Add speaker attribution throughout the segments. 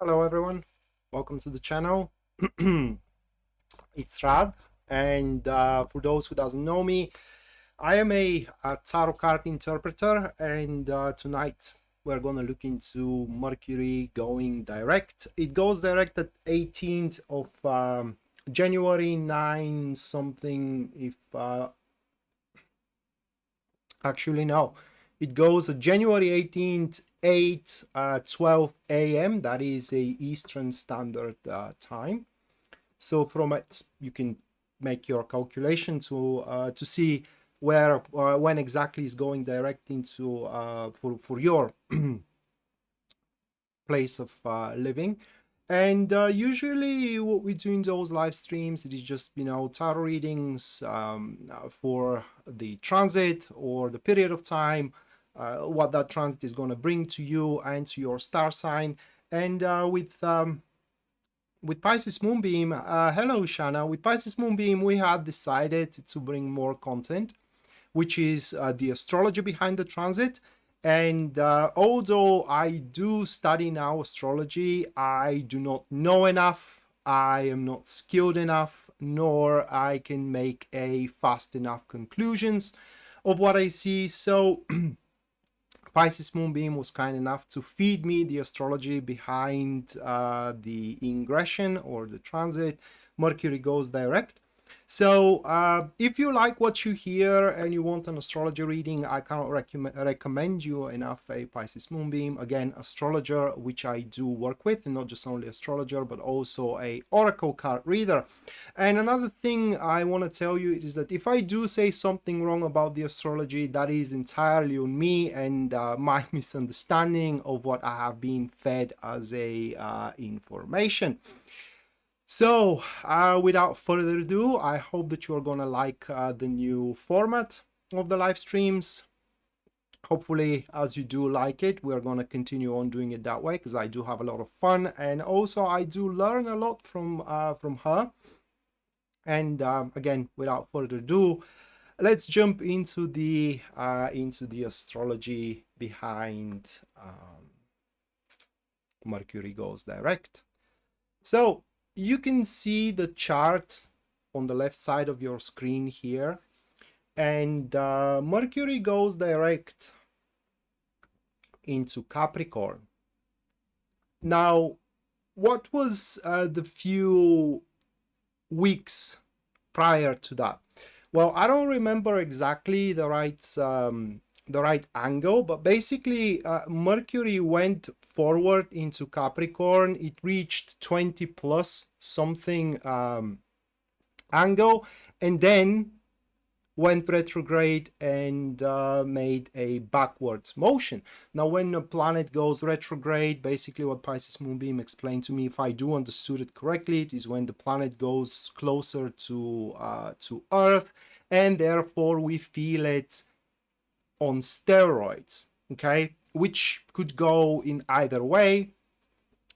Speaker 1: Hello everyone, welcome to the channel. It's Rad, and for those who doesn't know me, I am a tarot card interpreter, and tonight we're gonna look into Mercury going direct. It goes direct at 18th of January 9 something, if actually no, it goes January 18th 8:12 a.m. That is a Eastern Standard Time. So from it you can make your calculation to see where when exactly is going direct into for your place of living. And usually what we do in those live streams, it is just, tarot readings for the transit or the period of time, what that transit is going to bring to you and to your star sign. And with Pisces Moonbeam, hello Shana, with Pisces Moonbeam we have decided to bring more content, which is the astrology behind the transit. And although I do study now astrology, I do not know enough, I am not skilled enough, nor I can make a fast enough conclusions of what I see. So Pisces Moonbeam was kind enough to feed me the astrology behind the ingression or the transit. Mercury goes direct. So if you like what you hear and you want an astrology reading, I cannot recommend you enough a Pisces Moonbeam. Again, astrologer, which I do work with, and not just only astrologer, but also a oracle card reader. And another thing I want to tell you is that if I do say something wrong about the astrology, that is entirely on me and my misunderstanding of what I have been fed as a information. So without further ado, I hope that you are gonna like the new format of the live streams. Hopefully, as you do like it, we're gonna continue on doing it that way, because I do have a lot of fun, and also I do learn a lot from her. And again, without further ado, let's jump into the astrology behind Mercury goes direct. So you can see the chart on the left side of your screen here, and Mercury goes direct into Capricorn. Now, what was the few weeks prior to that? Well, I don't remember exactly the right angle, but basically Mercury went forward into Capricorn. It reached 20 plus something angle, and then went retrograde and made a backwards motion. Now, when a planet goes retrograde, basically what Pisces Moonbeam explained to me, if I do understood it correctly, it is when the planet goes closer to Earth, and therefore we feel it on steroids, okay, which could go in either way.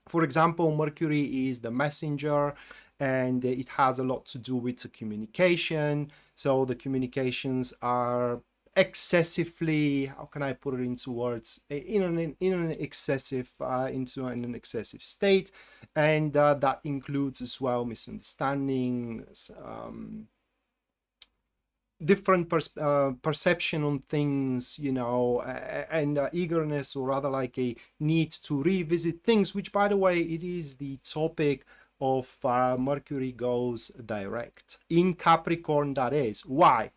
Speaker 1: For example, Mercury is the messenger, and it has a lot to do with the communication. So the communications are excessively, how can I put it into words, in an excessive state, and that includes as well misunderstandings, different perception on things, and eagerness, or rather like a need to revisit things, which, by the way, it is the topic of Mercury goes direct in Capricorn. That is why.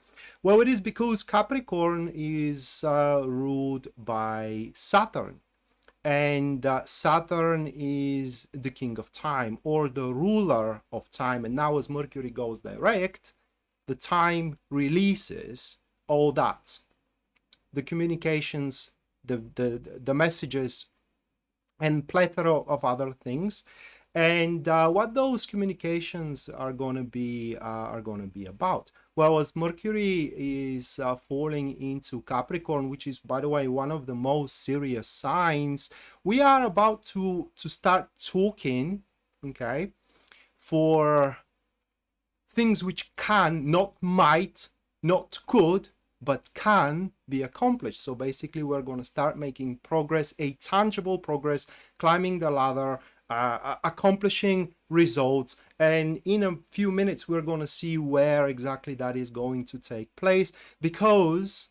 Speaker 1: Well, it is because Capricorn is ruled by Saturn, and Saturn is the king of time, or the ruler of time. And now as Mercury goes direct, the time releases all that, the communications, the messages, and plethora of other things. And what those communications are going to be about? Well, as Mercury is falling into Capricorn, which is, by the way, one of the most serious signs, we are about to start talking, okay, for things which can, not might, not could, but can be accomplished. So basically we're going to start making progress, a tangible progress, climbing the ladder accomplishing results. And in a few minutes, we're going to see where exactly that is going to take place, because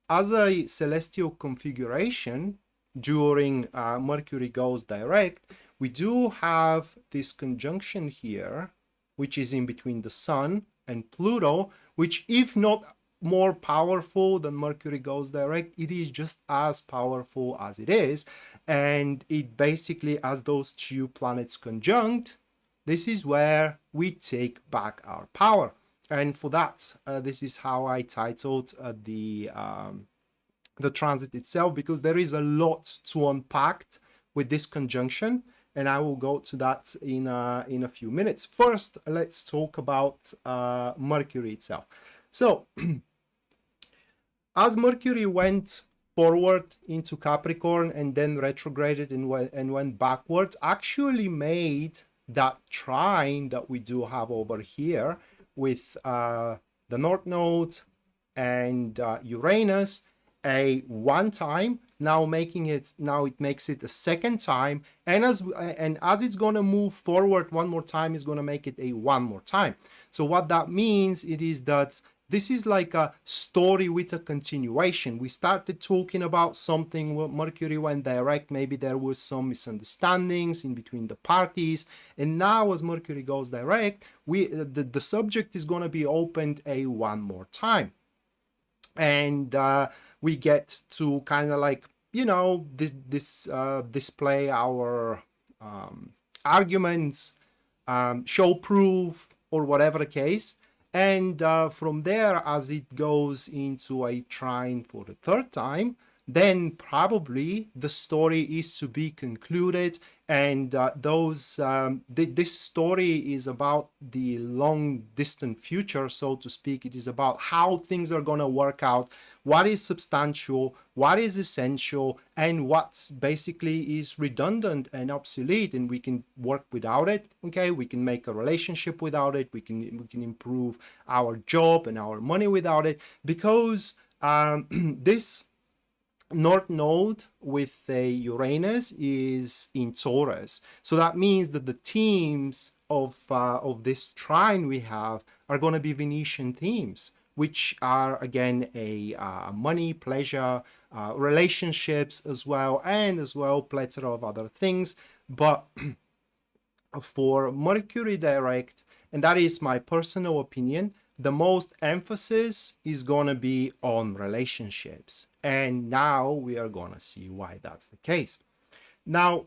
Speaker 1: as a celestial configuration during Mercury goes direct, we do have this conjunction here, which is in between the Sun and Pluto, which, if not more powerful than Mercury goes direct, it is just as powerful as it is. And it basically, as those two planets conjunct, this is where we take back our power. And for that, this is how I titled the transit itself, because there is a lot to unpack with this conjunction, and I will go to that in a few minutes. First, let's talk about Mercury itself. So, as Mercury went forward into Capricorn and then retrograded and went backwards, actually made that trine that we do have over here with the North Node and Uranus a one time. Now it makes it a second time, and as it's going to move forward one more time, it's going to make it a one more time. So what that means, it is that this is like a story with a continuation. We started talking about something when Mercury went direct. Maybe there was some misunderstandings in between the parties. And now as Mercury goes direct, the subject is going to be opened a one more time. And we get to kind of like, you know, display our arguments, show proof, or whatever the case. And from there, as it goes into a trine for the third time, then probably the story is to be concluded. And this story is about the long distant future, so to speak. It is about how things are going to work out, what is substantial, what is essential, and what basically is redundant and obsolete, and we can work without it. Okay, we can make a relationship without it, we can improve our job and our money without it, because this North Node with a Uranus is in Taurus. So that means that the themes of this trine we have are going to be Venetian themes, which are again a money, pleasure, relationships as well, and as well plethora of other things. But for Mercury direct, and that is my personal opinion, the most emphasis is going to be on relationships. And now we are going to see why that's the case. Now,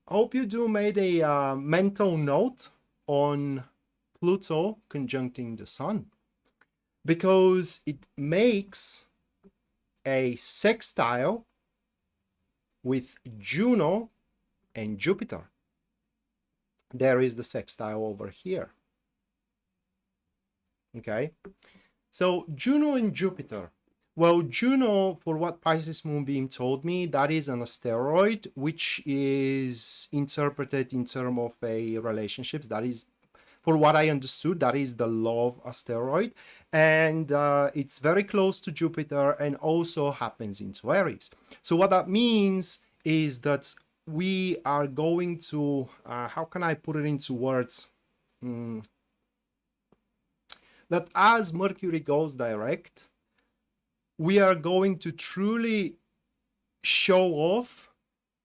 Speaker 1: I hope you do made a mental note on Pluto conjuncting the Sun, because it makes a sextile with Juno and Jupiter. There is the sextile over here. Okay, so Juno and Jupiter. Well, Juno, for what Pisces Moonbeam told me, that is an asteroid which is interpreted in terms of a relationships. That is, for what I understood, that is the love asteroid, and it's very close to Jupiter and also happens into Aries. So what that means is that we are going to, how can I put it into words? That as Mercury goes direct, we are going to truly show off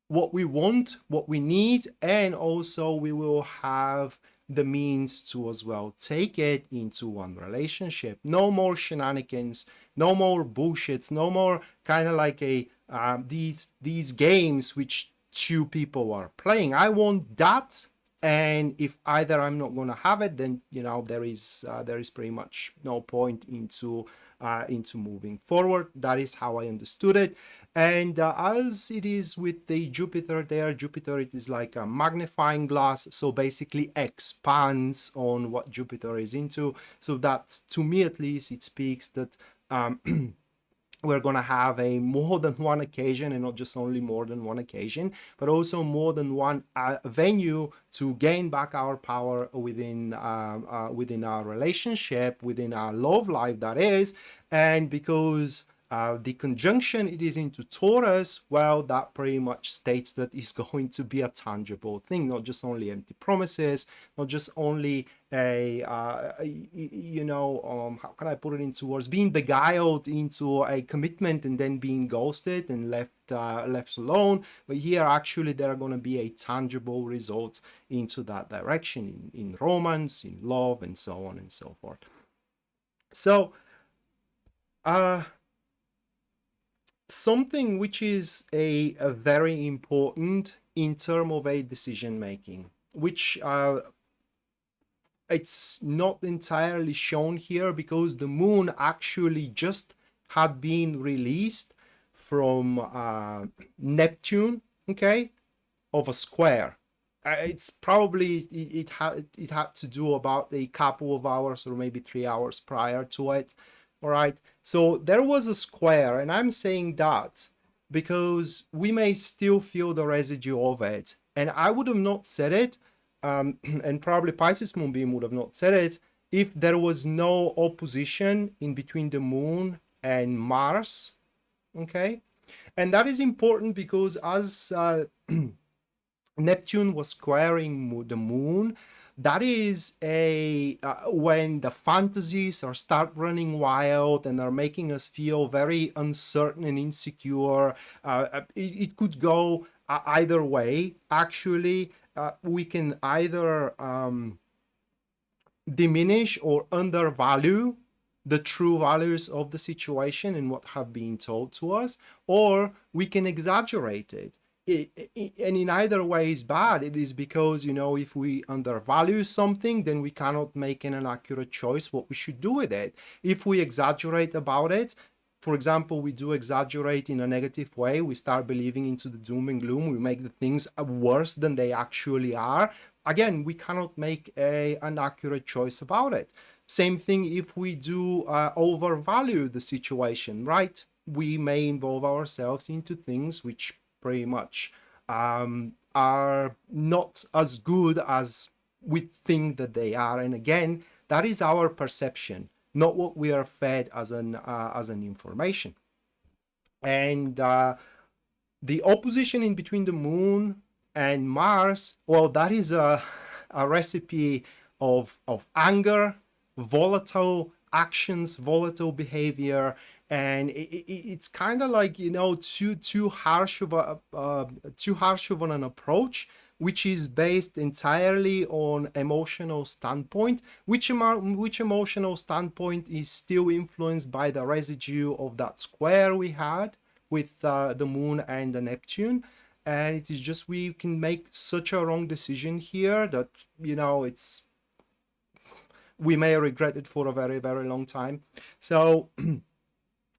Speaker 1: what we want, what we need, and also we will have the means to as well take it into one relationship. No more shenanigans, no more bullshits, no more kind of like a these games which two people are playing. I want that. And if either I'm not going to have it, then you know there is pretty much no point into moving forward. That is how I understood it. And as it is with the Jupiter there, Jupiter, it is like a magnifying glass, so basically expands on what Jupiter is into. So that, to me at least, it speaks that we're going to have a more than one occasion, and not just only more than one occasion, but also more than one venue to gain back our power within our relationship, within our love life, that is. And because The conjunction it is into Taurus, well, that pretty much states that it's going to be a tangible thing, not just only empty promises, not just only how can I put it into words, being beguiled into a commitment and then being ghosted and left alone. But here actually there are going to be a tangible result into that direction in romance, in love, and so on and so forth. So something which is a very important in terms of a decision making, which it's not entirely shown here because the moon actually just had been released from Neptune, okay, of a square. It's probably it had to do about a couple of hours or maybe 3 hours prior to it. All right, so there was a square, and I'm saying that because we may still feel the residue of it. And I would have not said it, and probably Pisces Moonbeam would have not said it, if there was no opposition in between the moon and Mars, okay? And that is important because as Neptune was squaring the moon, that is when the fantasies are start running wild and are making us feel very uncertain and insecure. It could go either way. Actually, we can either diminish or undervalue the true values of the situation and what have been told to us, or we can exaggerate it. And in either way is bad. It is because, if we undervalue something, then we cannot make an accurate choice what we should do with it. If we exaggerate about it, for example, we do exaggerate in a negative way, we start believing into the doom and gloom, we make the things worse than they actually are. Again, we cannot make an accurate choice about it. Same thing if we do overvalue the situation, right? We may involve ourselves into things which pretty much are not as good as we think that they are. And again, that is our perception, not what we are fed as an information. And the opposition in between the moon and Mars, well, that is a recipe of anger, volatile actions, volatile behavior, and it's kind of like too harsh of an approach, which is based entirely on emotional standpoint, which emotional standpoint is still influenced by the residue of that square we had with the moon and the Neptune. And it is just we can make such a wrong decision here that we may regret it for a very, very long time. So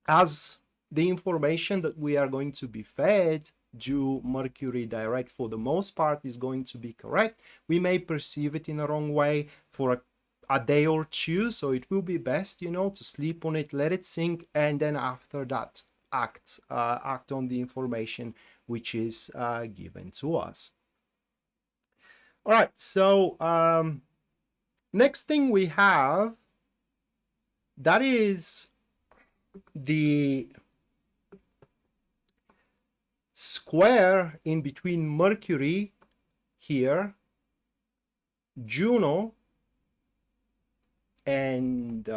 Speaker 1: as the information that we are going to be fed due Mercury direct for the most part is going to be correct, we may perceive it in a wrong way for a day or two. So it will be best, to sleep on it, let it sink, and then after that act on the information which is given to us. All right, so next thing we have, that is the square in between Mercury here, Juno, and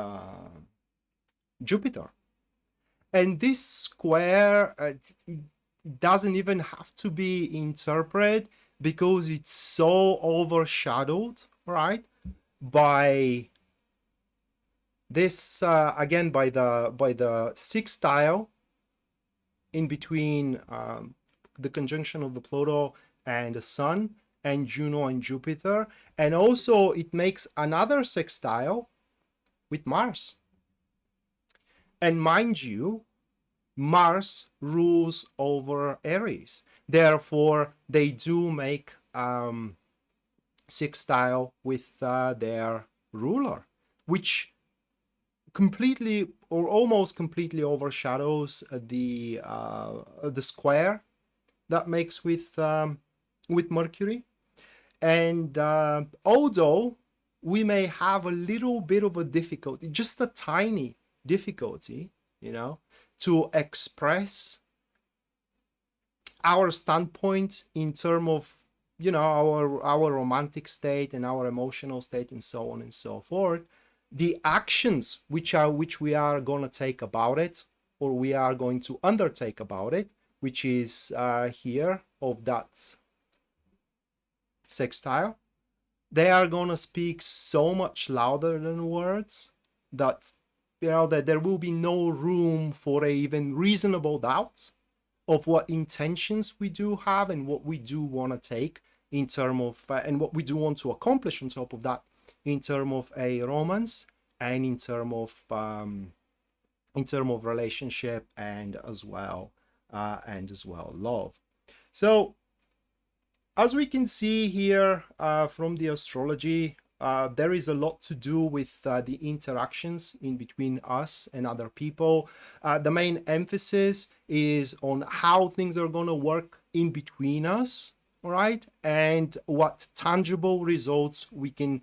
Speaker 1: Jupiter. And this square, it doesn't even have to be interpreted because it's so overshadowed, right, by this again by the sextile in between the conjunction of the Pluto and the Sun and Juno and Jupiter, and also it makes another sextile with Mars. And mind you, Mars rules over Aries, therefore they do make sextile with their ruler, which completely or almost completely overshadows the square that makes with Mercury. And although we may have a little bit of a difficulty, just a tiny difficulty, to express our standpoint in terms of, you know, our romantic state and our emotional state and so on and so forth. The actions which we are going to take about it, or we are going to undertake about it, which is here of that sextile, they are going to speak so much louder than words that, you know, that there will be no room for a even reasonable doubt of what intentions we do have and what we do want to take in terms of and what we do want to accomplish on top of that in terms of a romance and in terms of relationship and as well love. So as we can see here from the astrology, there is a lot to do with the interactions in between us and other people. The main emphasis is on how things are going to work in between us, all right, and what tangible results we can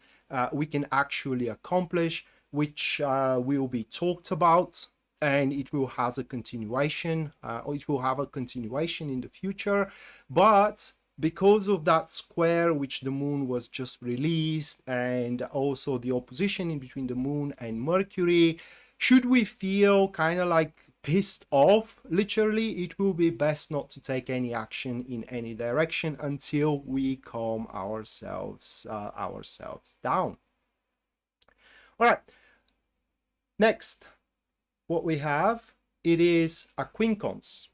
Speaker 1: actually accomplish, which will be talked about, and it will have a continuation, or it will have a continuation in the future. But because of that square which the moon was just released, and also the opposition in between the moon and Mercury, should we feel kind of like pissed off, literally, it will be best not to take any action in any direction until we calm ourselves down. All right, next, what we have, it is a quincunx.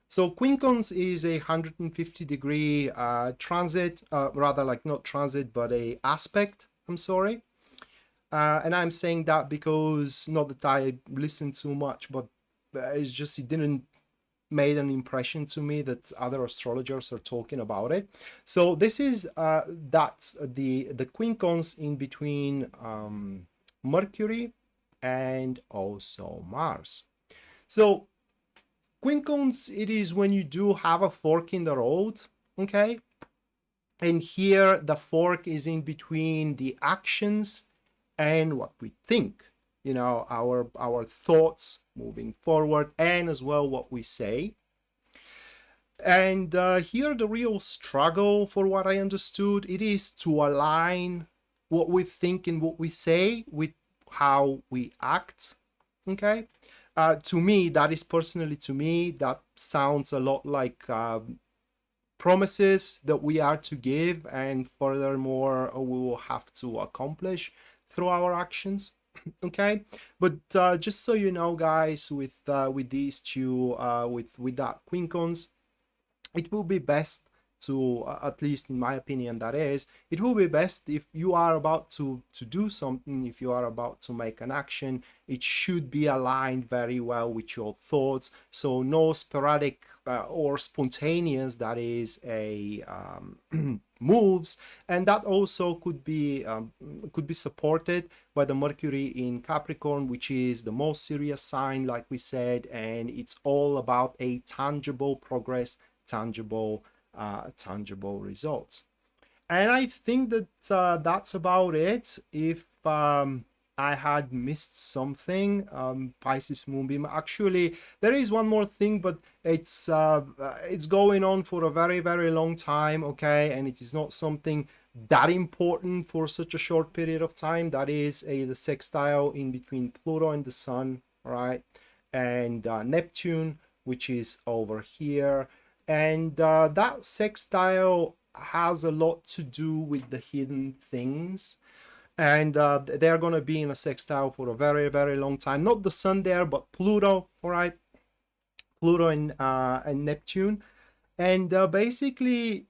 Speaker 1: So quincunx is a 150-degree transit, rather like not transit, but a aspect, I'm sorry. And I'm saying that because, not that I listened too much, but it's just, it didn't made an impression to me that other astrologers are talking about it. So this is that's the quincunx in between Mercury and also Mars. So quincunx, it is when you do have a fork in the road, okay? And here the fork is in between the actions and what we think, you know, our thoughts moving forward, and as well what we say. And here the real struggle, for what I understood, it is to align what we think and what we say with how we act, okay? To me, that is personally, to me, that sounds a lot like promises that we are to give, and furthermore, we will have to accomplish through our actions. Okay, but just so you know, guys, with these two, with that quincunx, it will be best to, at least in my opinion, that is, it will be best if you are about to do something, if you are about to make an action, it should be aligned very well with your thoughts. So no sporadic or spontaneous, that is a moves, and that also could be supported by the Mercury in Capricorn, which is the most serious sign, like we said, and it's all about a tangible progress, tangible results. And I think that that's about it. If I had missed something, Pisces Moonbeam, actually there is one more thing, but it's going on for a very, very long time, okay, and it is not something that important for such a short period of time. That is the sextile in between Pluto and the Sun, right, and Neptune, which is over here. And that sextile has a lot to do with the hidden things, and they're going to be in a sextile for a very, very long time. Not the Sun there, but Pluto, all right, Pluto and Neptune. And basically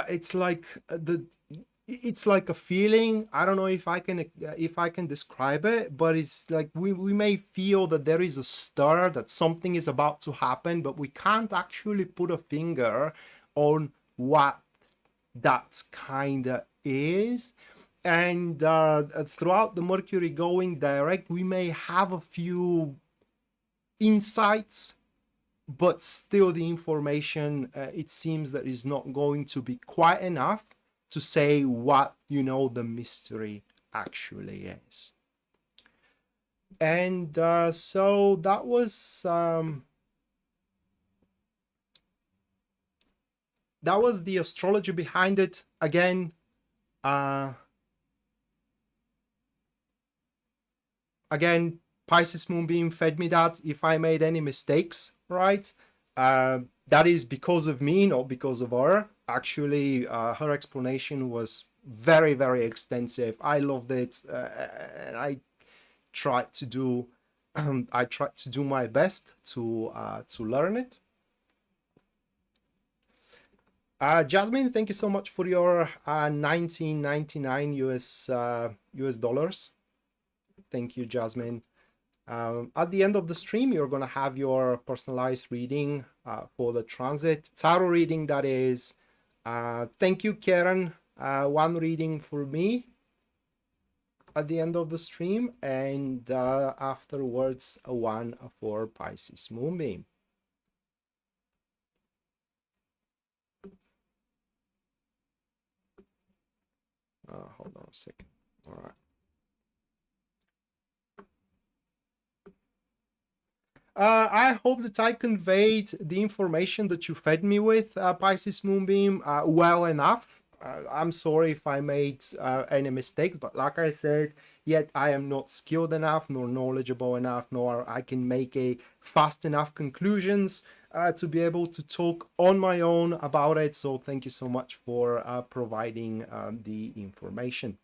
Speaker 1: it's like a feeling. I don't know if I can describe it, but it's like we may feel that there is a stir, that something is about to happen, but we can't actually put a finger on what that kind of is. And throughout the Mercury going direct, we may have a few insights, but still the information, it seems that is not going to be quite enough to say what, you know, the mystery actually is. And so that was the astrology behind it. Again, Pisces Moonbeam fed me that. If I made any mistakes, right, that is because of me, not because of her. Actually, her explanation was very, very extensive. I loved it, and I tried to do my best to learn it. Jasmine, thank you so much for your 1999 US dollars. Thank you, Jasmine. At the end of the stream, you're going to have your personalized reading for the transit tarot reading, that is. Thank you, Karen. One reading for me at the end of the stream, and afterwards a one for Pisces Moonbeam. Hold on a second. All right. I hope that I conveyed the information that you fed me with, Pisces Moonbeam, well enough. I'm sorry if I made any mistakes, but like I said, yet I am not skilled enough, nor knowledgeable enough, nor I can make a fast enough conclusions to be able to talk on my own about it. So thank you so much for providing the information.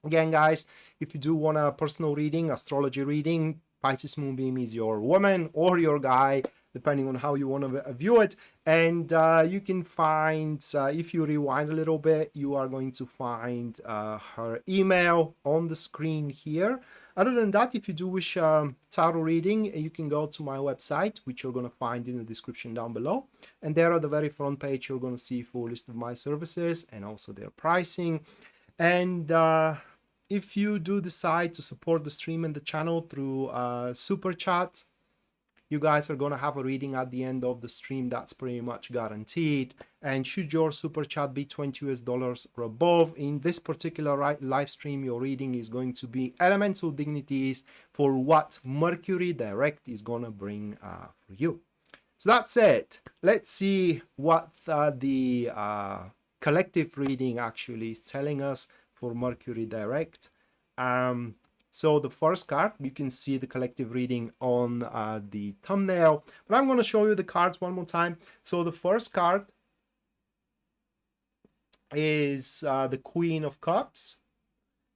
Speaker 1: Again, guys, if you do want a personal reading, astrology reading, Pisces Moonbeam is your woman or your guy, depending on how you want to view it. And you can find, if you rewind a little bit, you are going to find her email on the screen here. Other than that, if you do wish tarot reading, you can go to my website, which you're going to find in the description down below. And there at the very front page, you're going to see a full list of my services and also their pricing. And if you do decide to support the stream and the channel through super chat, you guys are going to have a reading at the end of the stream. That's pretty much guaranteed. And should your super chat be $20 US or above, in this particular live stream, your reading is going to be elemental dignities for what Mercury direct is going to bring for you. So that's it. Let's see what the collective reading actually is telling us for Mercury direct. So the first card, you can see the collective reading on the thumbnail, but I'm going to show you the cards one more time. So the first card is the Queen of Cups,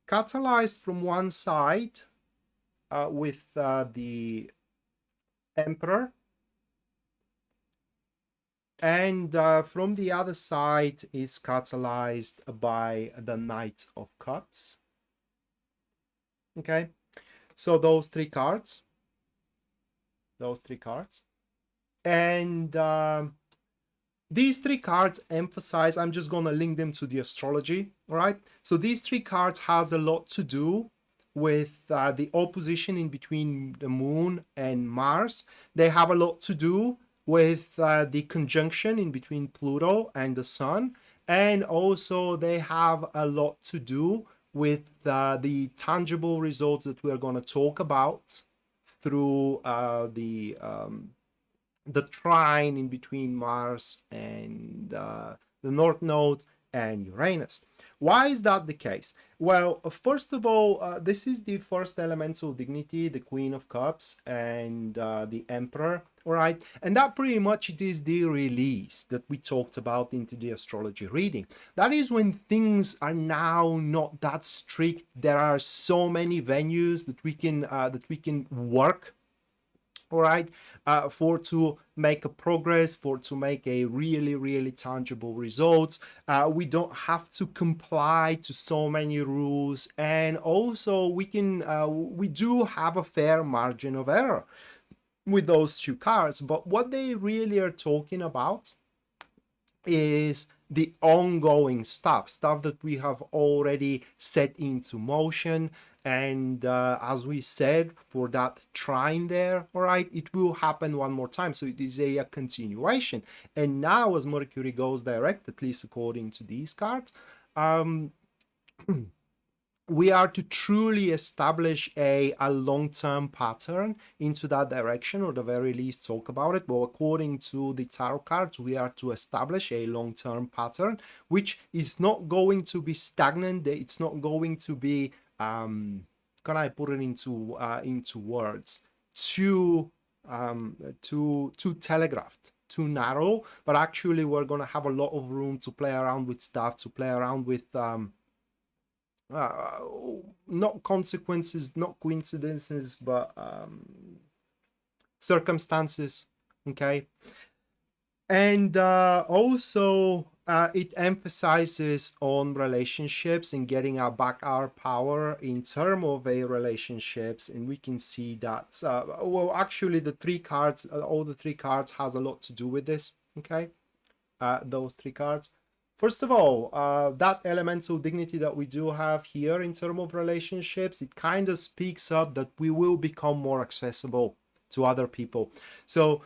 Speaker 1: catalyzed from one side with the Emperor, and from the other side is catalyzed by the Knight of Cups. Okay, so those three cards, and these three cards emphasize, I'm just going to link them to the astrology. All right, so these three cards has a lot to do with the opposition in between the moon and Mars. They have a lot to do with the conjunction in between Pluto and the Sun, and also they have a lot to do with the tangible results that we're going to talk about through the trine in between Mars and the North Node and Uranus. Why is that the case? Well, first of all, this is the first elemental dignity, the Queen of Cups and the Emperor, all right? And that pretty much it is the release that we talked about into the astrology reading. That is when things are now not that strict. There are so many venues that we can work, all right, for to make a progress, for to make a really tangible results. We don't have to comply to so many rules, and also we can we do have a fair margin of error with those two cards. But what they really are talking about is the ongoing stuff that we have already set into motion. And as we said, for that trine there, all right, it will happen one more time. So it is a continuation. And now as Mercury goes direct, at least according to these cards, we are to truly establish a long-term pattern into that direction, or the very least talk about it. But according to the tarot cards, we are to establish a long-term pattern, which is not going to be stagnant. It's not going to be, can I put it into words, too telegraphed, too narrow, but actually we're going to have a lot of room to play around with stuff, to play around with not consequences, not coincidences, but circumstances. Okay. And also it emphasizes on relationships and getting back our power in terms of a relationships. And we can see that well, actually the three cards, all the three cards has a lot to do with this. Okay. Those three cards. First of all, that elemental dignity that we do have here in terms of relationships, it kind of speaks up that we will become more accessible to other people. So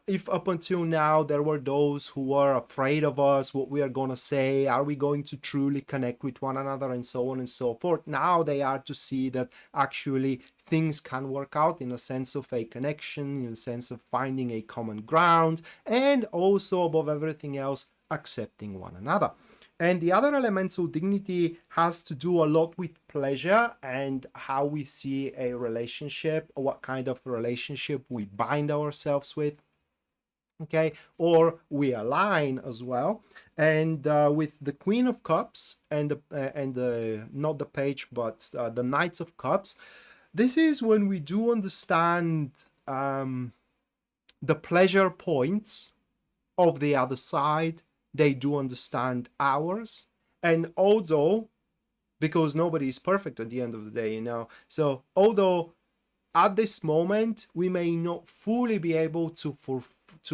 Speaker 1: if up until now there were those who were afraid of us, what we are going to say, are we going to truly connect with one another, and so on and so forth, now they are to see that actually things can work out in a sense of a connection, in a sense of finding a common ground, and also above everything else, accepting one another. And the other elemental dignity has to do a lot with pleasure and how we see a relationship, or what kind of relationship we bind ourselves with. Okay, or we align as well. And with the Queen of Cups and the not the Page, but the Knights of Cups, this is when we do understand the pleasure points of the other side. They do understand ours. And although, because nobody is perfect at the end of the day, you know, so although at this moment we may not fully be able to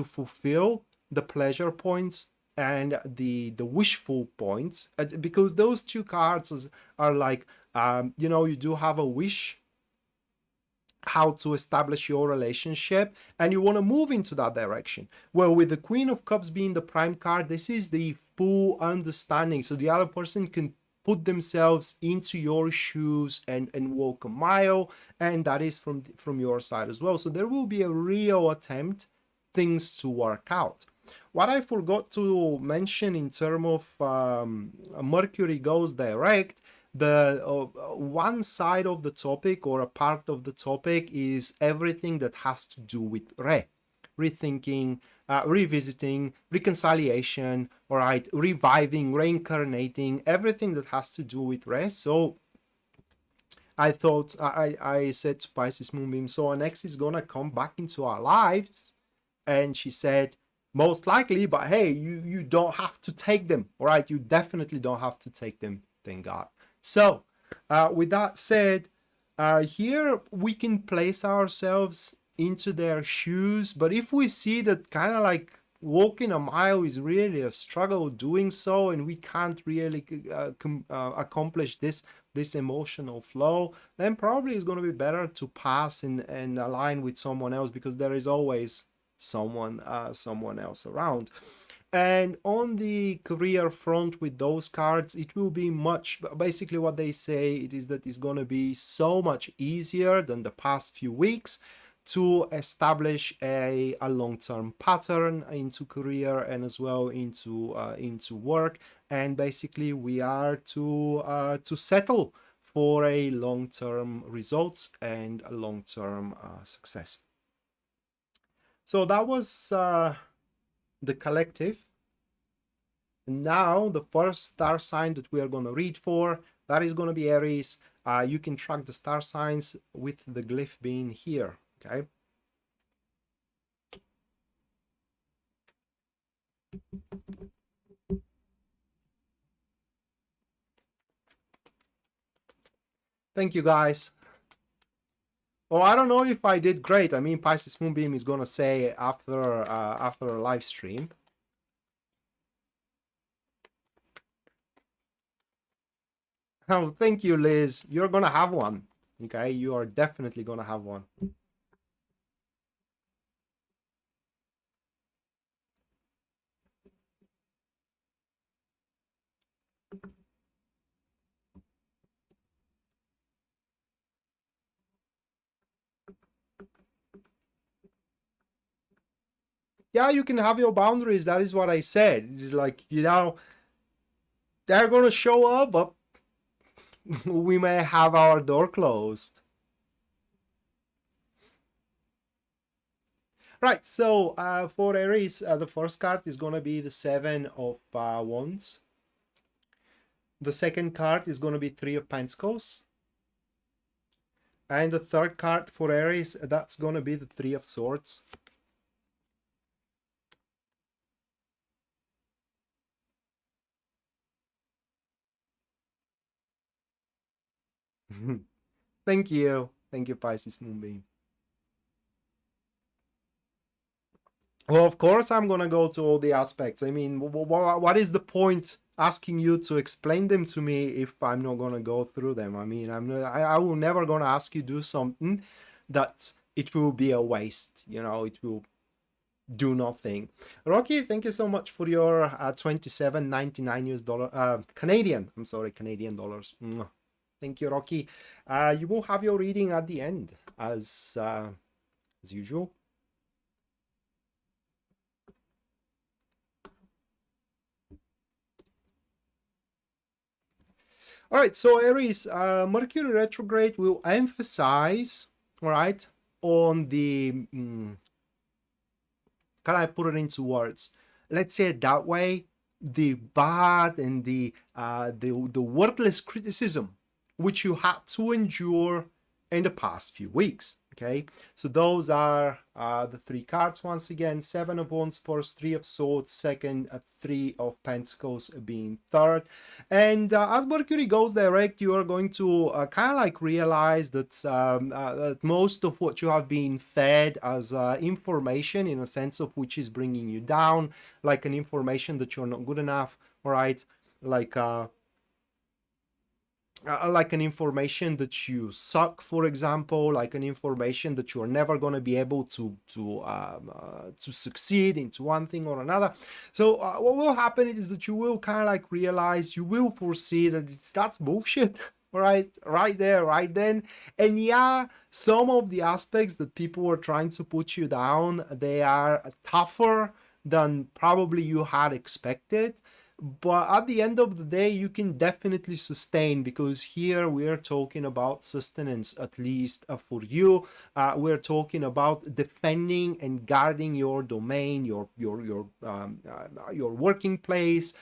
Speaker 1: fulfill the pleasure points and the wishful points, because those two cards are like, you know, you do have a wish how to establish your relationship, and you want to move into that direction. Well, with the Queen of Cups being the prime card, this is the full understanding, so the other person can put themselves into your shoes and walk a mile, and that is from your side as well. So there will be a real attempt things to work out. What I forgot to mention in terms of Mercury goes direct, the one side of the topic, or a part of the topic, is everything that has to do with rethinking, revisiting, reconciliation, all right, reviving, reincarnating, everything that has to do with So I thought, I said to Pisces Moonbeam, so our next is gonna come back into our lives, and she said, most likely, but hey, you don't have to take them, all right? You definitely don't have to take them, thank God. So with that said, here we can place ourselves into their shoes, but if we see that kind of like walking a mile is really a struggle doing so, and we can't really accomplish this emotional flow, then probably it's going to be better to pass and align with someone else, because there is always someone else around. And on the career front with those cards, it will be much, basically what they say it is that it's going to be so much easier than the past few weeks to establish a long-term pattern into career, and as well into work. And basically we are to settle for a long-term results and a long-term success. So that was the collective. And now the first star sign that we are going to read for, that is going to be Aries. You can track the star signs with the glyph being here. Okay. Thank you, guys. Oh, I don't know if I did great. I mean, Pisces Moonbeam is gonna say after a live stream. Oh, thank you, Liz. You're gonna have one. Okay, you are definitely gonna have one. yeah, you can have your boundaries. That is what I said. It's like, you know, they're gonna show up, but we may have our door closed. Right, so for Aries, the first card is gonna be the Seven of Wands. The second card is gonna be Three of Pentacles. And the third card for Aries, that's gonna be the Three of Swords. Thank you. Thank you, Pisces Moonbeam. Well, of course, I'm gonna go to all the aspects. I mean, what is the point asking you to explain them to me if I'm not gonna go through them? I mean, I will never gonna ask you do something that it will be a waste. You know, it will do nothing. Rocky, thank you so much for your 27.99 US dollar Canadian. I'm sorry, Canadian dollars. Mwah. Thank you, Rocky. You will have your reading at the end, as usual. All right, so Aries, Mercury retrograde will emphasize, all right, on the, can I put it into words? Let's say it that way, the bad and the worthless criticism which you had to endure in the past few weeks. Okay, so those are the three cards once again: Seven of Wands first, Three of Swords second, Three of Pentacles being third. And as Mercury goes direct, you are going to kind of like realize that most of what you have been fed as information, in a sense of which is bringing you down, like an information that you're not good enough, all right, like an information that you suck, for example, like an information that you are never going to be able to succeed into one thing or another. So what will happen is that you will kind of like realize, you will foresee that that's bullshit. Right there, right then. And yeah, some of the aspects that people are trying to put you down, they are tougher than probably you had expected. But at the end of the day, you can definitely sustain, because here we are talking about sustenance, at least for you. We're talking about defending and guarding your domain, your working place,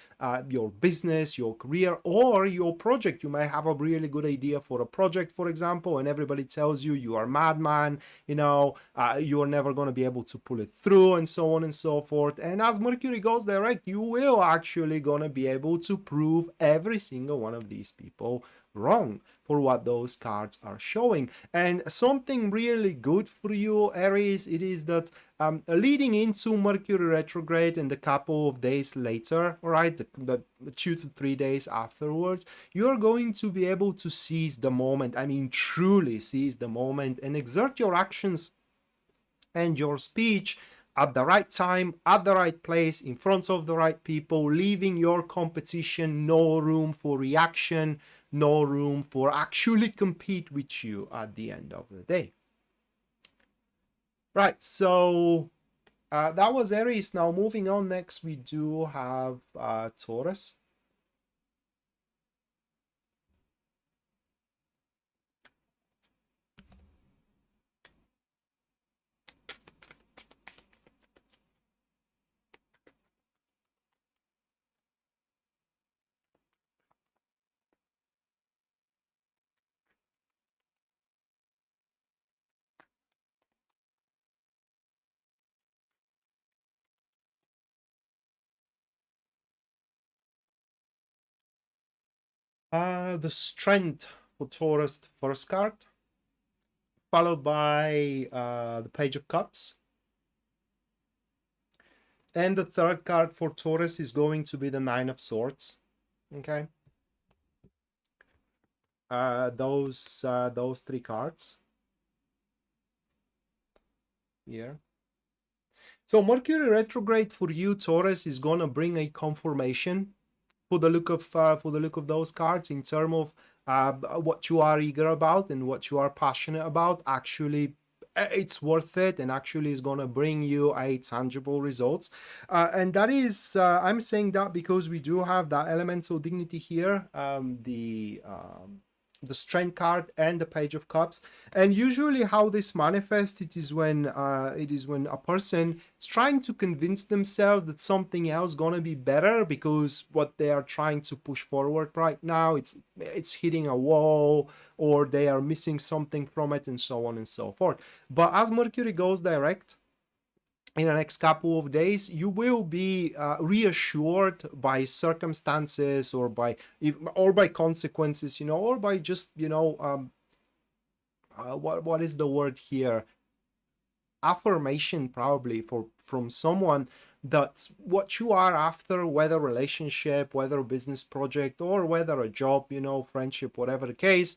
Speaker 1: your business, your career, or your project. You may have a really good idea for a project, for example, and everybody tells you you are a madman, you know, you are never going to be able to pull it through, and so on and so forth. And as Mercury goes direct, you will actually going to be able to prove every single one of these people wrong for what those cards are showing. And something really good for you, Aries, it is that leading into Mercury retrograde and a couple of days later, right, the 2 to 3 days afterwards, you're going to be able to seize the moment. I mean, truly seize the moment and exert your actions and your speech at the right time, at the right place, in front of the right people, leaving your competition no room for reaction, no room for actually compete with you at the end of the day. Right, so that was Aries. Now moving on, next we do have Taurus. The Strength for Taurus, first card, followed by the Page of Cups. And the third card for Taurus is going to be the Nine of Swords. Okay. Those three cards here. So Mercury retrograde for you, Taurus, is gonna bring a confirmation for the look of those cards, in terms of what you are eager about and what you are passionate about actually it's worth it, and actually is going to bring you a tangible results. And that is, I'm saying that because we do have that elemental dignity here, the strength card and the page of cups. And usually how this manifests, it is when a person is trying to convince themselves that something else gonna be better, because what they are trying to push forward right now, it's hitting a wall, or they are missing something from it, and so on and so forth. But as Mercury goes direct in the next couple of days, you will be reassured by circumstances, or by consequences, or by just, what is the word here? Affirmation, probably, from someone, that what you are after, whether relationship, whether a business project, or whether a job, friendship, whatever the case,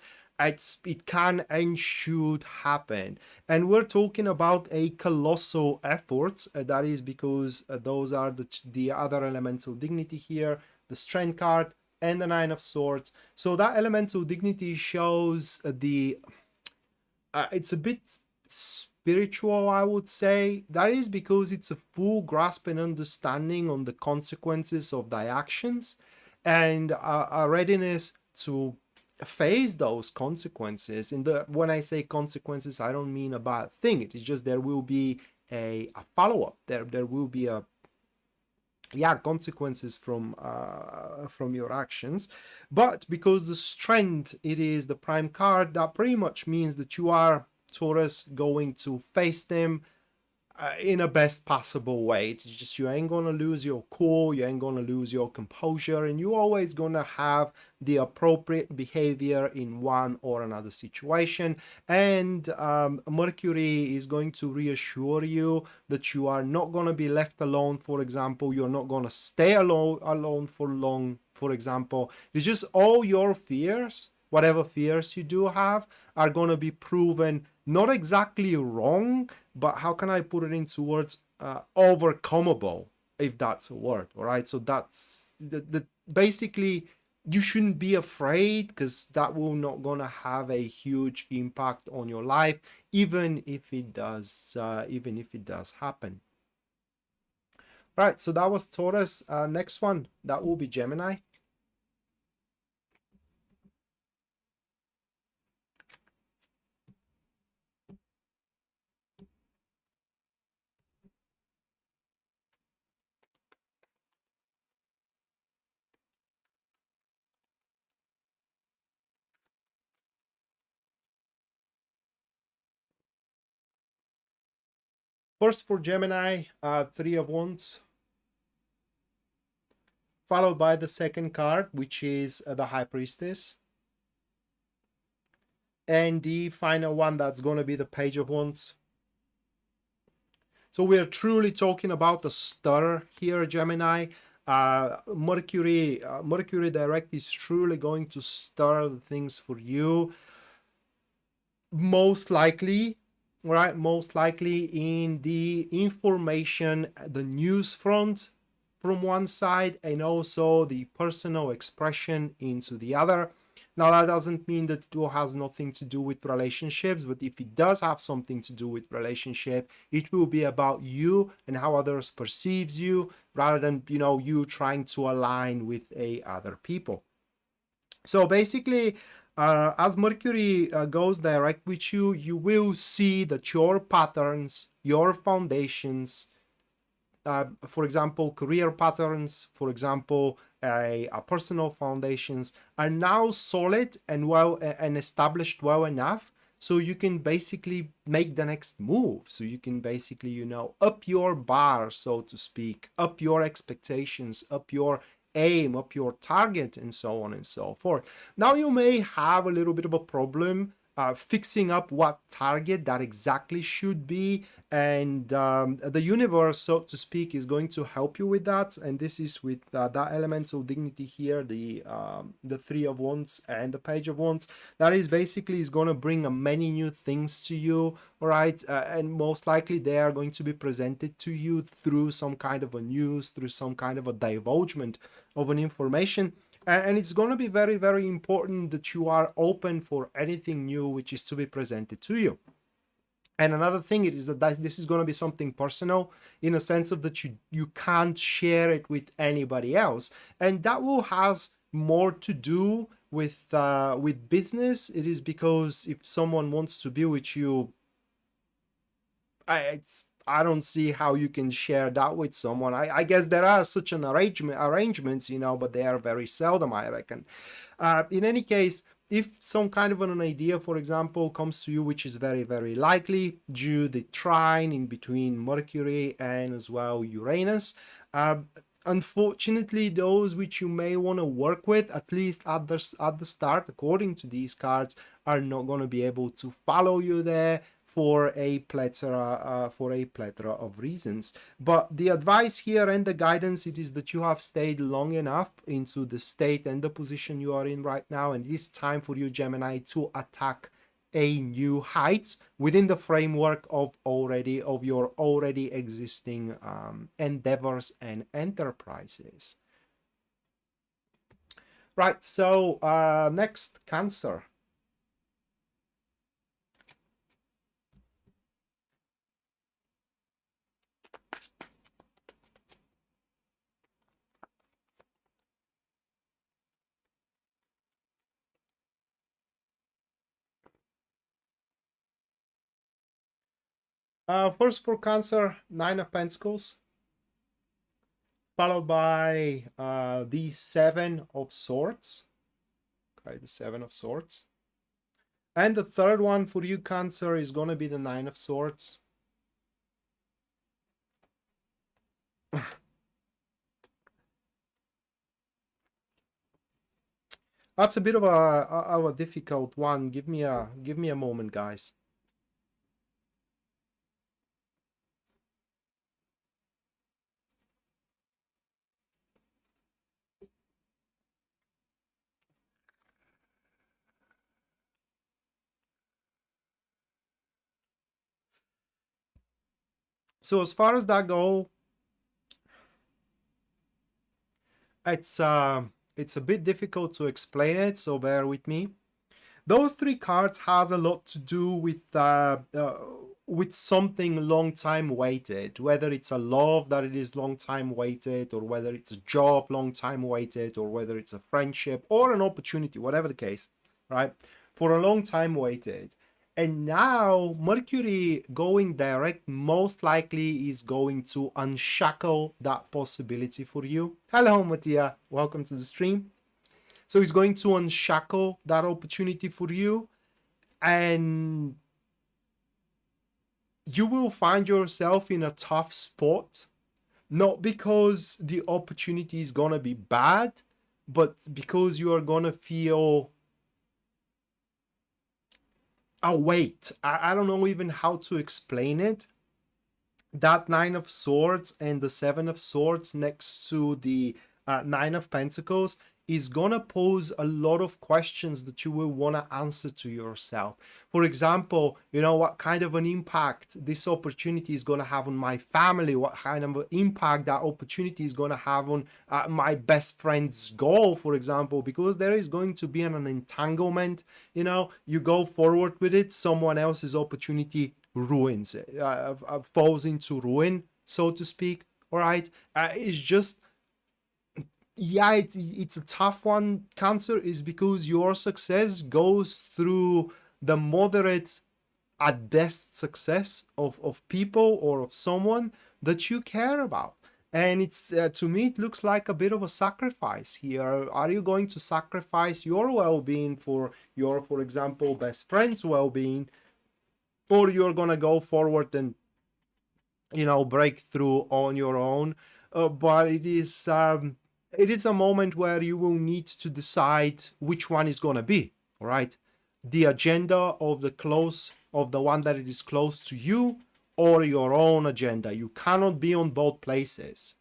Speaker 1: it can and should happen. And we're talking about a colossal effort. That is because those are the other elemental dignity here, the strength card and the nine of swords. So that elemental dignity shows it's a bit spiritual, I would say. That is because it's a full grasp and understanding on the consequences of thy actions, and a readiness to face those consequences. When I say consequences, I don't mean a bad thing. It is just there will be a follow-up. There will be consequences from your actions. But because the strength, it is the prime card, that pretty much means that you are, Taurus, going to face them in a best possible way. It's just, you ain't gonna lose your cool, you ain't gonna lose your composure, and you're always gonna have the appropriate behavior in one or another situation. And Mercury is going to reassure you that you are not gonna be left alone. For example, you're not gonna stay alone for long. For example, it's just all your fears, whatever fears you do have, are gonna be proven not exactly wrong, but how can I put it into words? Overcomeable, if that's a word. All right, so that's basically, you shouldn't be afraid, because that will not gonna have a huge impact on your life, even if it does happen. Right, so that was Taurus. Next one, that will be Gemini. First for Gemini, Three of Wands, followed by the second card, which is the High Priestess. And the final one, that's going to be the Page of Wands. So we're truly talking about the stutter here, Gemini. Mercury direct is truly going to stir the things for you. Most likely, right? Most likely in the information, the news front from one side, and also the personal expression into the other. Now, that doesn't mean that it has nothing to do with relationships, but if it does have something to do with relationship, it will be about you and how others perceives you, rather than, you trying to align with other people. So basically, as Mercury goes direct with you, you will see that your patterns, your foundations, for example, career patterns, for example, personal foundations, are now solid and well and established well enough, so you can basically make the next move. So you can basically, up your bar, so to speak, up your expectations, up your aim, up your target, and so on and so forth. Now, you may have a little bit of a problem fixing up what target that exactly should be, and the universe, so to speak, is going to help you with that. And this is with that elemental dignity here, the Three of Wands and the Page of Wands. That is basically is going to bring many new things to you, all right? And most likely they are going to be presented to you through some kind of a news, through some kind of a divulgement of an information. And it's going to be very, very important that you are open for anything new which is to be presented to you. And another thing is that this is going to be something personal, in a sense of that you can't share it with anybody else, and that will has more to do with business. It is because if someone wants to be with you, I don't see how you can share that with someone. I guess there are such an arrangements, but they are very seldom, I reckon. In any case, if some kind of an idea, for example, comes to you, which is very, very likely due the trine in between Mercury and as well Uranus, uh, unfortunately, those which you may want to work with, at least at the start, according to these cards, are not going to be able to follow you there for a plethora of reasons. But the advice here and the guidance, it is that you have stayed long enough into the state and the position you are in right now, and it is time for you, Gemini, to attack a new heights within the framework of your already existing endeavors and enterprises. Right, so next, Cancer. First for Cancer, Nine of Pentacles, followed by the Seven of Swords. Okay, the Seven of Swords. And the third one for you, Cancer, is going to be the Nine of Swords. That's a bit of a difficult one. Give me a moment, guys. So as far as that goes, it's a bit difficult to explain it, so bear with me. Those three cards has a lot to do with something long time waited, whether it's a love that it is long time waited, or whether it's a job long time waited, or whether it's a friendship or an opportunity, whatever the case, right? For a long time waited. And now Mercury going direct most likely is going to unshackle that possibility for you. Hello, Mattia. Welcome to the stream. So it's going to unshackle that opportunity for you, and you will find yourself in a tough spot, not because the opportunity is going to be bad, but because you are going to feel a weight. I don't know even how to explain it. That Nine of Swords and the Seven of Swords next to the Nine of Pentacles is gonna pose a lot of questions that you will want to answer to yourself. For example, what kind of an impact this opportunity is going to have on my family, what kind of impact that opportunity is going to have on my best friend's goal, for example, because there is going to be an entanglement. You go forward with it, someone else's opportunity ruins it, falls into ruin, so to speak. All right, it's just, yeah, it's a tough one, Cancer, is because your success goes through the moderate at best success of people or of someone that you care about. And it's to me, it looks like a bit of a sacrifice here. Are you going to sacrifice your well-being for your, for example, best friend's well-being, or you're gonna go forward and break through on your own? But it is a moment where you will need to decide which one is going to be, all right? The agenda of the one that it is close to you, or your own agenda. You cannot be on both places.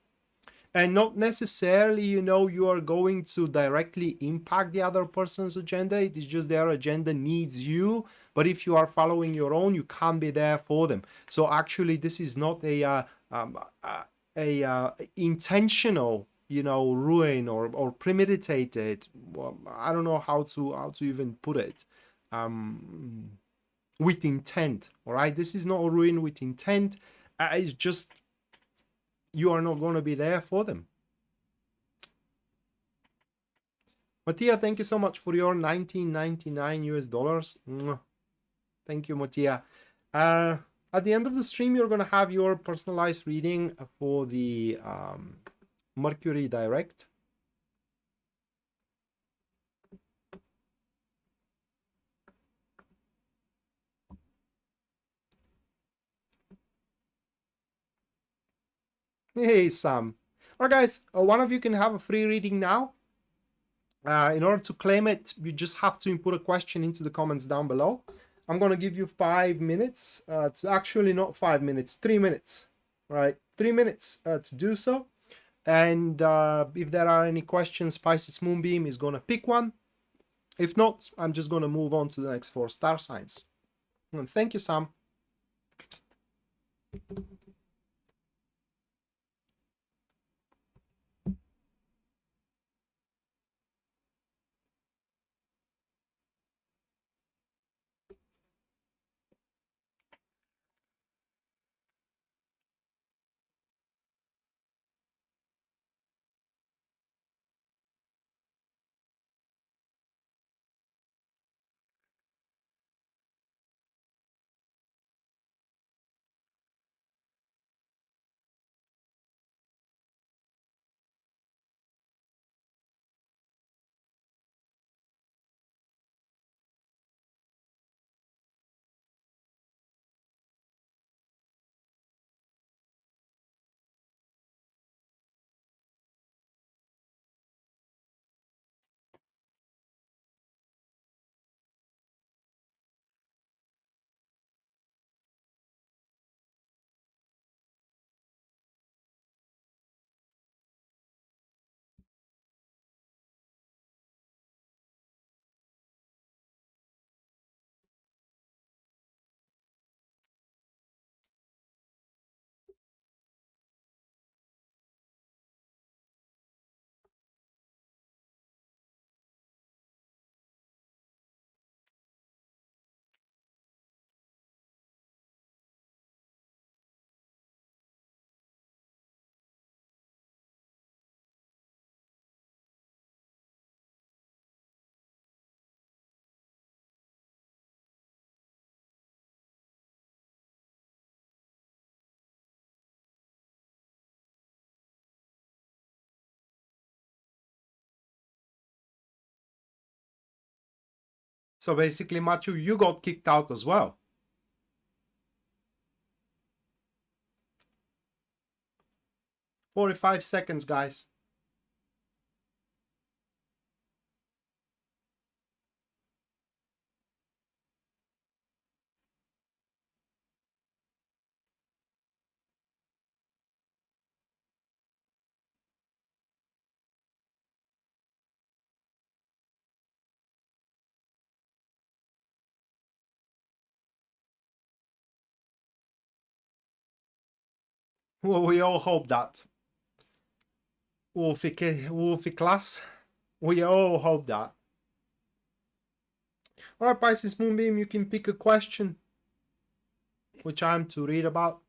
Speaker 1: And not necessarily, you are going to directly impact the other person's agenda. It is just their agenda needs you. But if you are following your own, you can't be there for them. So actually, this is not a intentional ruin or premeditated. Well, I don't know how to even put it. with intent. All right, this is not a ruin with intent. It's just you are not going to be there for them. Mattia, thank you so much for your 19.99 US dollars. Thank you, Mattia. At the end of the stream, you're going to have your personalized reading for the Mercury direct. Hey, Sam. All right, guys, one of you can have a free reading now. In order to claim it, you just have to input a question into the comments down below. I'm going to give you 5 minutes to actually not 5 minutes, 3 minutes, right? 3 minutes to do so. And if there are any questions, Pisces Moonbeam is going to pick one. If not, I'm just going to move on to the next 4 star signs. And thank you, Sam. So basically, Matthew, you got kicked out as well. 45 seconds, guys. Well, we all hope that. Wolfie class. We all hope that. All right, Pisces Moonbeam, you can pick a question which I'm to read about.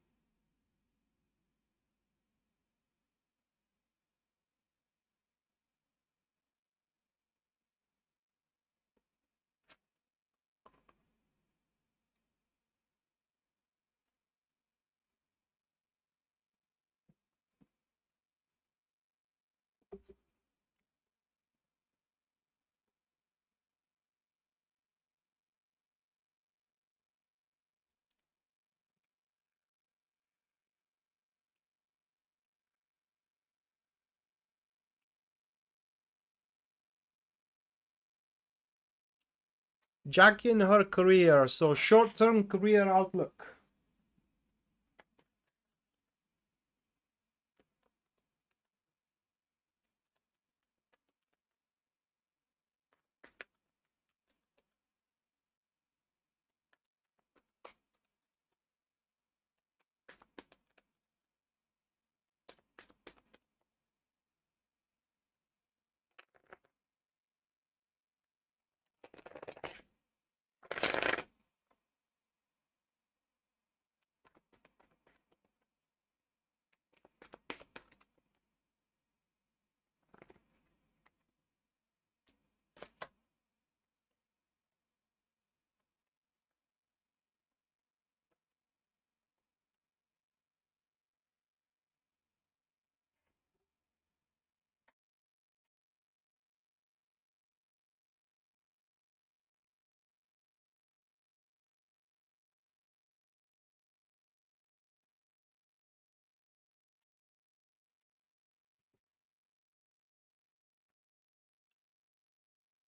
Speaker 1: Jackie and her career, so short-term career outlook.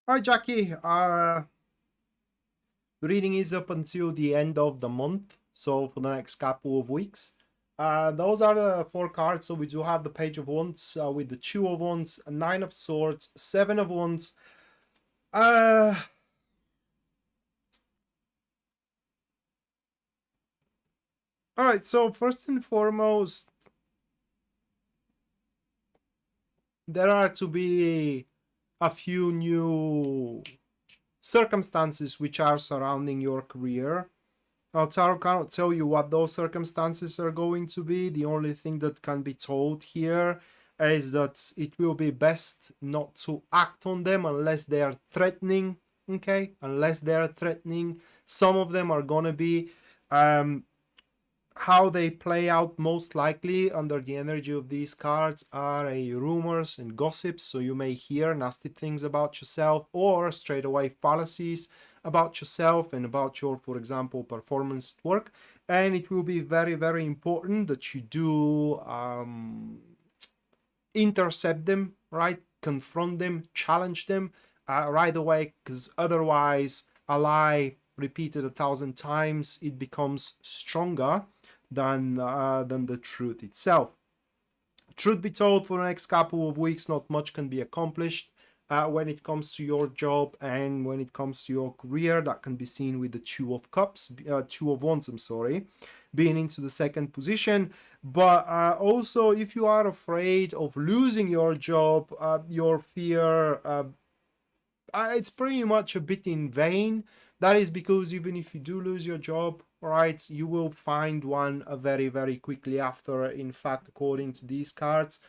Speaker 1: All right, Jackie. Reading is up until the end of the month, so for the next couple of weeks. Those are the four cards. So we do have the Page of Wands with the Two of Wands, Nine of Swords, Seven of Wands. Uh, all right. So first and foremost, there are to be a few new circumstances which are surrounding your career. Tarot cannot tell you what those circumstances are going to be. The only thing that can be told here is that it will be best not to act on them unless they are threatening. Okay, unless they are threatening. Some of them are gonna be how they play out most likely under the energy of these cards are rumors and gossips. So you may hear nasty things about yourself or straight away fallacies about yourself and about your, for example, performance work. And it will be very, very important that you do intercept them, right? Confront them, challenge them right away, because otherwise a lie repeated 1,000 times, it becomes stronger than the truth itself. Truth be told, for the next couple of weeks, not much can be accomplished when it comes to your job and when it comes to your career. That can be seen with the Two of Cups, Two of Wands, I'm sorry, being into the second position. But also, if you are afraid of losing your job, your fear, it's pretty much a bit in vain. That is because even if you do lose your job, right, you will find one very, very quickly after. In fact, according to these cards,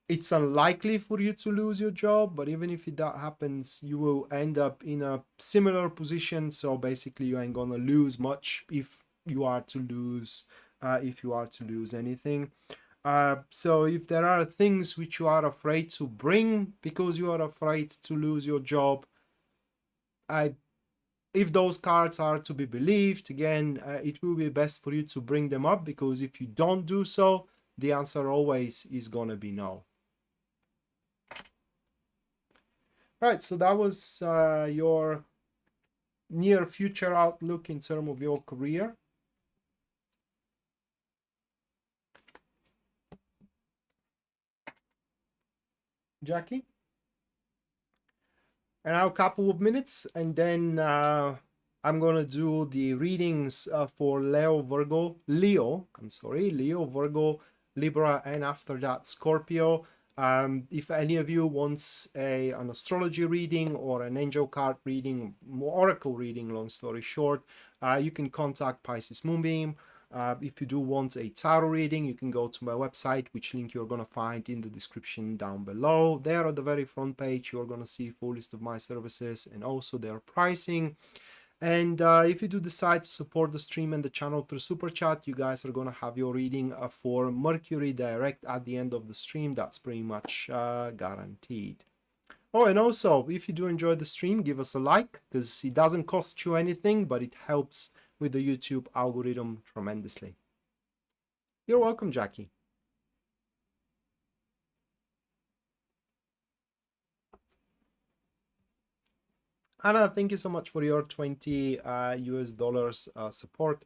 Speaker 1: it's unlikely for you to lose your job, but even if that happens, you will end up in a similar position. So basically, you ain't gonna lose much if you are to lose, anything. So if there are things which you are afraid to bring because you are afraid to lose your job, if those cards are to be believed, again, it will be best for you to bring them up, because if you don't do so, the answer always is gonna be no. Right, so that was your near future outlook in terms of your career. Jackie? And now a couple of minutes, and then I'm gonna do the readings for Leo, Virgo, Libra, and after that Scorpio. If any of you wants an astrology reading or an angel card reading, oracle reading, long story short, you can contact Pisces Moonbeam. If you do want a tarot reading, you can go to my website, which link you're going to find in the description down below. There at the very front page, you're going to see a full list of my services and also their pricing. And if you do decide to support the stream and the channel through Super Chat, you guys are going to have your reading for Mercury direct at the end of the stream. That's pretty much guaranteed. Oh, and also, if you do enjoy the stream, give us a like, because it doesn't cost you anything, but it helps with the YouTube algorithm tremendously. You're welcome, Jackie. Anna, thank you so much for your 20 US dollars support.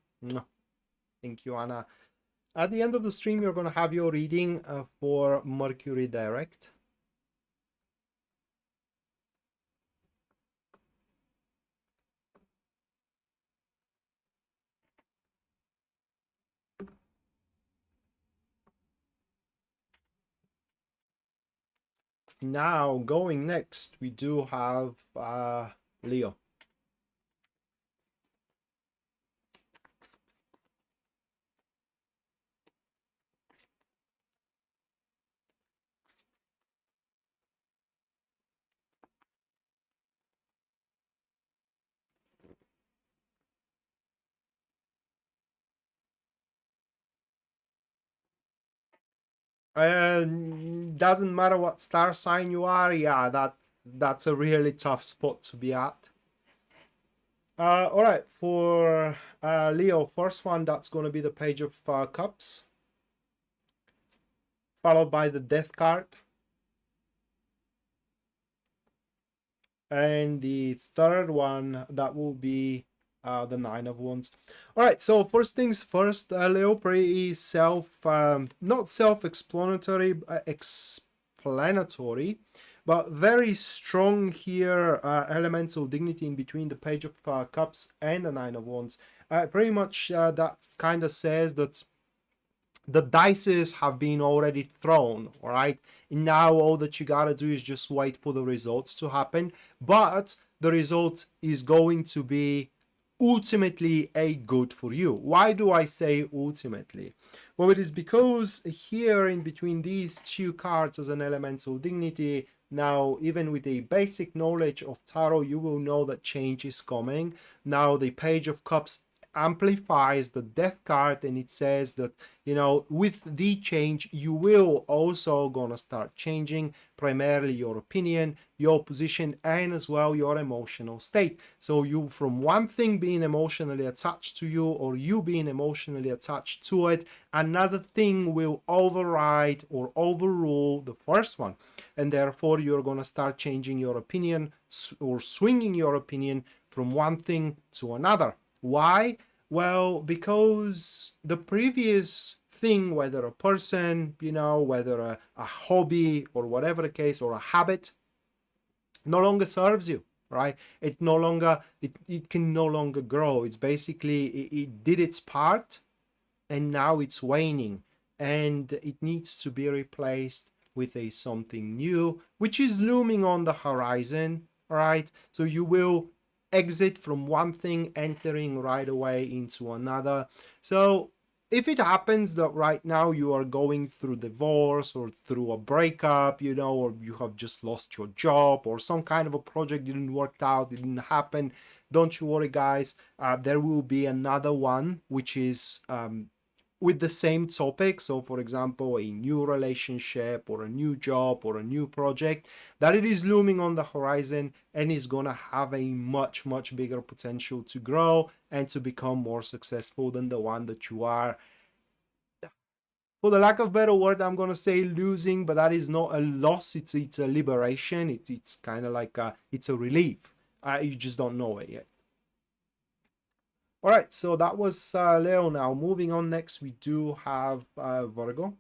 Speaker 1: Thank you, Anna. At the end of the stream, you're going to have your reading for Mercury direct. Now, going next, we do have Leo. Doesn't matter what star sign you are, yeah, that's a really tough spot to be at. All right, for Leo, first one, that's going to be the Page of Cups, followed by the Death card, And the third one, that will be the Nine of Wands. All right, so first things first, Leo, pretty not self-explanatory, explanatory, but very strong here, elemental dignity in between the Page of Cups and the Nine of Wands. Pretty much that kind of says that the dices have been already thrown, all right? And now all that you gotta do is just wait for the results to happen. But the result is going to be ultimately a good for you. Why do I say ultimately? Well, it is because here in between these two cards as an elemental dignity, now even with a basic knowledge of tarot, you will know that change is coming. Now the Page of Cups amplifies the Death card, and it says that, you know, with the change you will also gonna start changing primarily your opinion, your position, and as well your emotional state. So you, from one thing being emotionally attached to you, or you being emotionally attached to it, another thing will override or overrule the first one, and therefore you're gonna start changing your opinion or swinging your opinion from one thing to another. Why? Well, because the previous thing, whether a person, you know, whether a hobby or whatever the case, or a habit, no longer serves you, right? It no longer, it can no longer grow. It's basically, it did its part and now it's waning, and it needs to be replaced with a something new, which is looming on the horizon, right? So you will exit from one thing, entering right away into another. So if it happens that right now you are going through divorce or through a breakup, you know, or you have just lost your job, or some kind of a project didn't work out, it didn't happen, don't you worry, guys. There will be another one which is with the same topic. So for example, a new relationship or a new job or a new project, that it is looming on the horizon and is gonna have a much bigger potential to grow and to become more successful than the one that you are, for the lack of a better word, I'm gonna say losing, but that is not a loss, it's a liberation. It's kind of like it's a relief. You just don't know it yet. All right, so that was Leo. Now moving on, next we do have Virgo.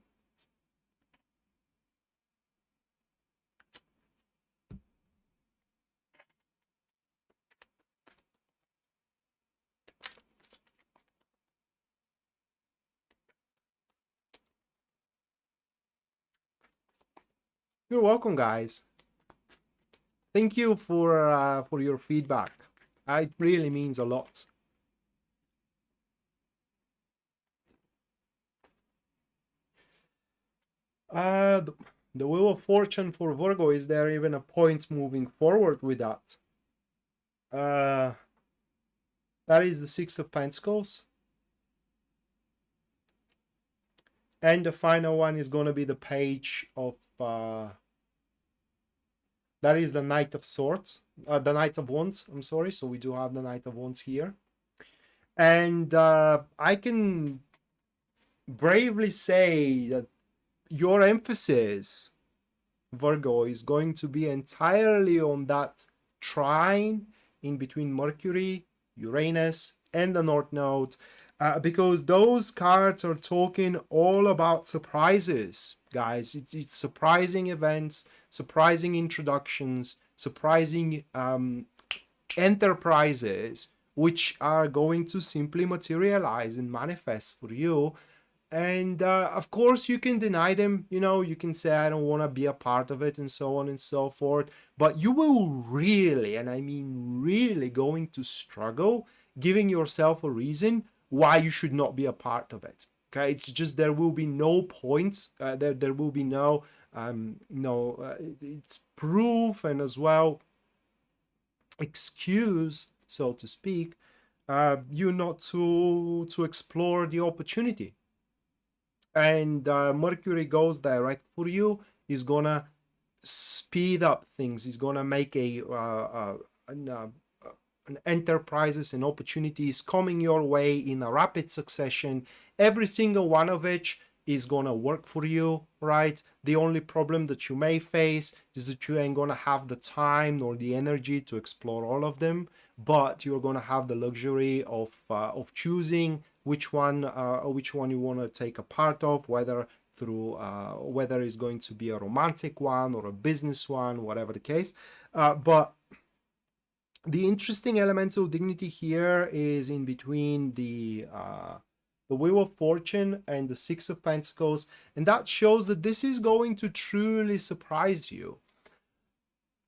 Speaker 1: You're welcome, guys. Thank you for your feedback. It really means a lot. The Wheel of Fortune for Virgo, is there even a point moving forward with that? That is the Six of Pentacles. And the final one is going to be the Page of... that is the Knight of Swords. The Knight of Wands, I'm sorry. So we do have the Knight of Wands here. And I can bravely say that your emphasis, Virgo, is going to be entirely on that trine in between Mercury, Uranus, and the North Node, because those cards are talking all about surprises, guys. It's surprising events, surprising introductions, surprising enterprises, which are going to simply materialize and manifest for you. And of course you can deny them, you know, you can say I don't want to be a part of it and so on and so forth, but you will really, and I mean really, going to struggle giving yourself a reason why you should not be a part of it. Okay, it's just there will be no point, there will be no it's proof and as well excuse, so to speak, you not to explore the opportunity. And Mercury goes direct for you, is gonna speed up things, is gonna make an enterprises and opportunities coming your way in a rapid succession, every single one of which is gonna work for you, right? The only problem that you may face is that you ain't gonna have the time nor the energy to explore all of them, but you're gonna have the luxury of choosing which one you want to take a part of, whether through whether it's going to be a romantic one or a business one, whatever the case. But the interesting elemental dignity here is in between the Wheel of Fortune and the Six of Pentacles, and that shows that this is going to truly surprise you.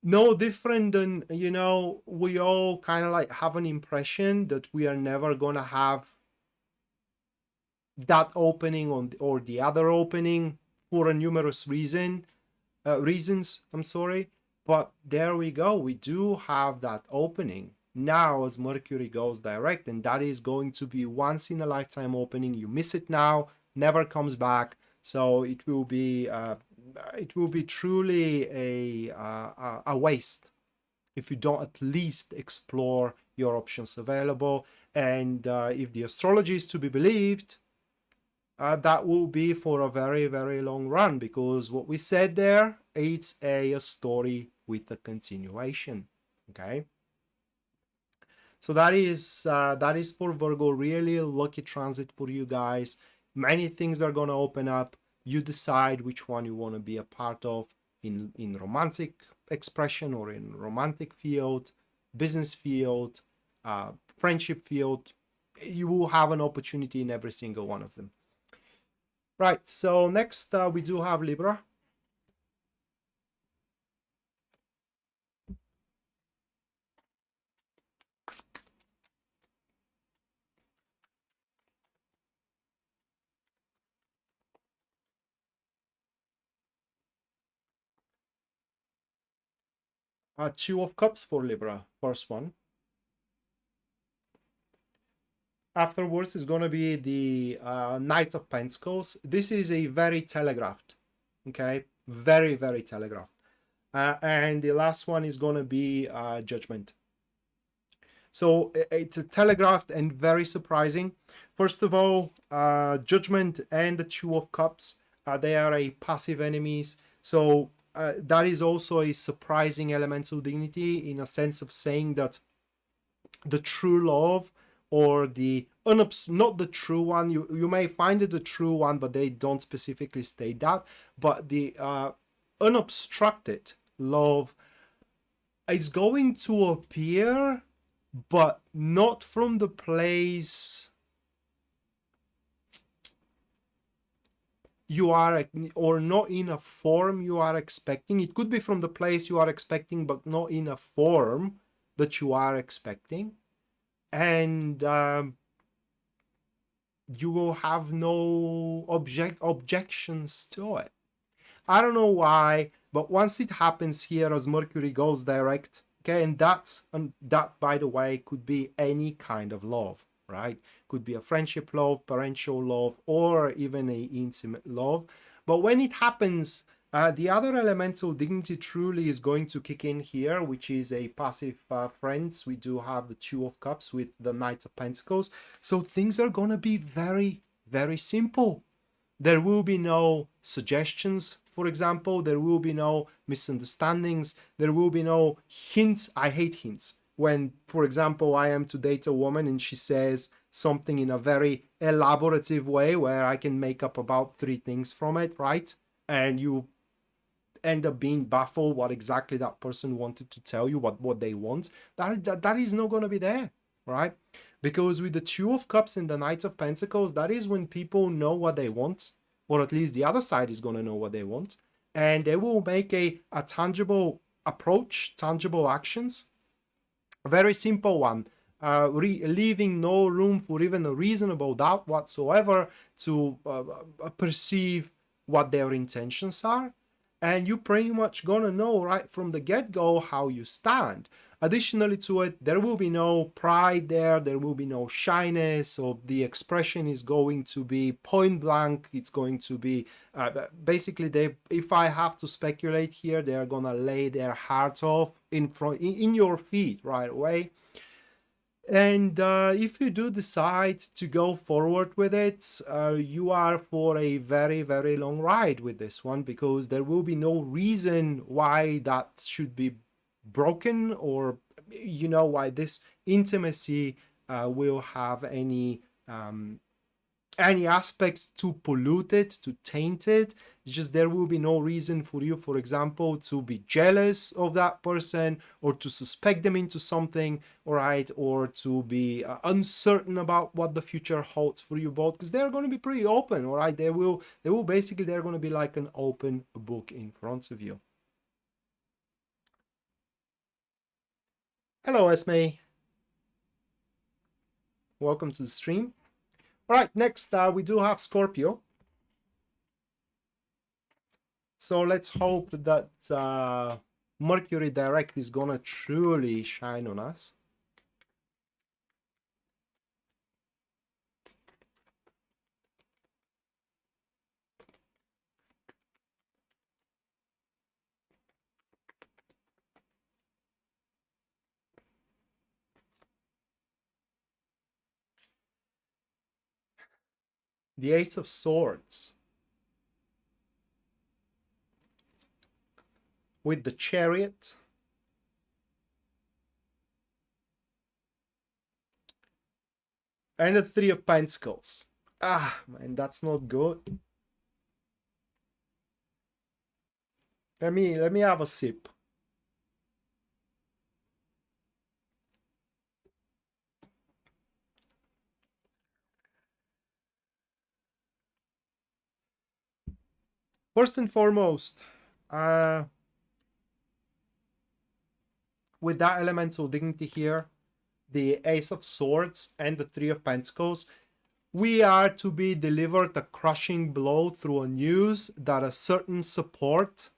Speaker 1: No different than, you know, we all kind of like have an impression that we are never gonna have that opening or the other opening for a numerous reasons. I'm sorry, but there we go. We do have that opening now as Mercury goes direct, and that is going to be once in a lifetime opening. You miss it now, never comes back. So it will be truly a waste if you don't at least explore your options available. And if the astrology is to be believed, that will be for a very, very long run, because what we said there, it's a story with a continuation. Okay, so that is for Virgo. Really a lucky transit for you guys. Many things are going to open up. You decide which one you want to be a part of in romantic expression or in romantic field, business field, friendship field. You will have an opportunity in every single one of them. Right, so next we do have Libra. Two of Cups for Libra, first one. Afterwards is going to be the Knight of Pentacles. This is a very telegraphed, okay? Very, very telegraphed. And the last one is going to be Judgment. So it's a telegraphed and very surprising. First of all, Judgment and the Two of Cups, they are a passive enemies. So that is also a surprising elemental dignity, in a sense of saying that the true love, or the not the true one, you may find it the true one, but they don't specifically state that, but the unobstructed love is going to appear, but not from the place you are, or not in a form you are expecting. It could be from the place you are expecting, but not in a form that you are expecting. And you will have no objections to it. I don't know why, but once it happens here as Mercury goes direct, okay, and that, by the way, could be any kind of love, right? Could be a friendship love, parental love, or even a intimate love. But when it happens, the other elemental dignity truly is going to kick in here, which is a passive friends. We do have the Two of Cups with the Knight of Pentacles. So things are going to be very, very simple. There will be no suggestions, for example. There will be no misunderstandings. There will be no hints. I hate hints. When, for example, I am to date a woman and she says something in a very elaborative way where I can make up about 3 things from it, right? And you end up being baffled what exactly that person wanted to tell you, what they want. That is not going to be there, right? Because with the Two of Cups and the Knight of Pentacles, that is when people know what they want, or at least the other side is going to know what they want, and they will make a tangible approach, tangible actions. A very simple one, leaving no room for even a reasonable doubt whatsoever to perceive what their intentions are. And you pretty much gonna know right from the get-go how you stand. Additionally to it, there will be no pride there, there will be no shyness, so the expression is going to be point blank. It's going to be basically, if I have to speculate here, they're gonna lay their heart off in your feet right away. And if you do decide to go forward with it, you are for a very, very long ride with this one, because there will be no reason why that should be broken, or, you know, why this intimacy will have any aspects to pollute it, to taint it. It's just there will be no reason for you, for example, to be jealous of that person, or to suspect them into something, all right, or to be uncertain about what the future holds for you both, because they're going to be pretty open, all right. They will basically, they're going to be like an open book in front of you. Hello, Esme. Welcome to the stream. All right, next we do have Scorpio. So let's hope that Mercury direct is gonna truly shine on us. The Ace of Swords with the Chariot. And the Three of Pentacles. Ah, man, that's not good. Let me have a sip. First and foremost, with that elemental dignity here, the Ace of Swords and the Three of Pentacles, we are to be delivered a crushing blow through a news that a certain support,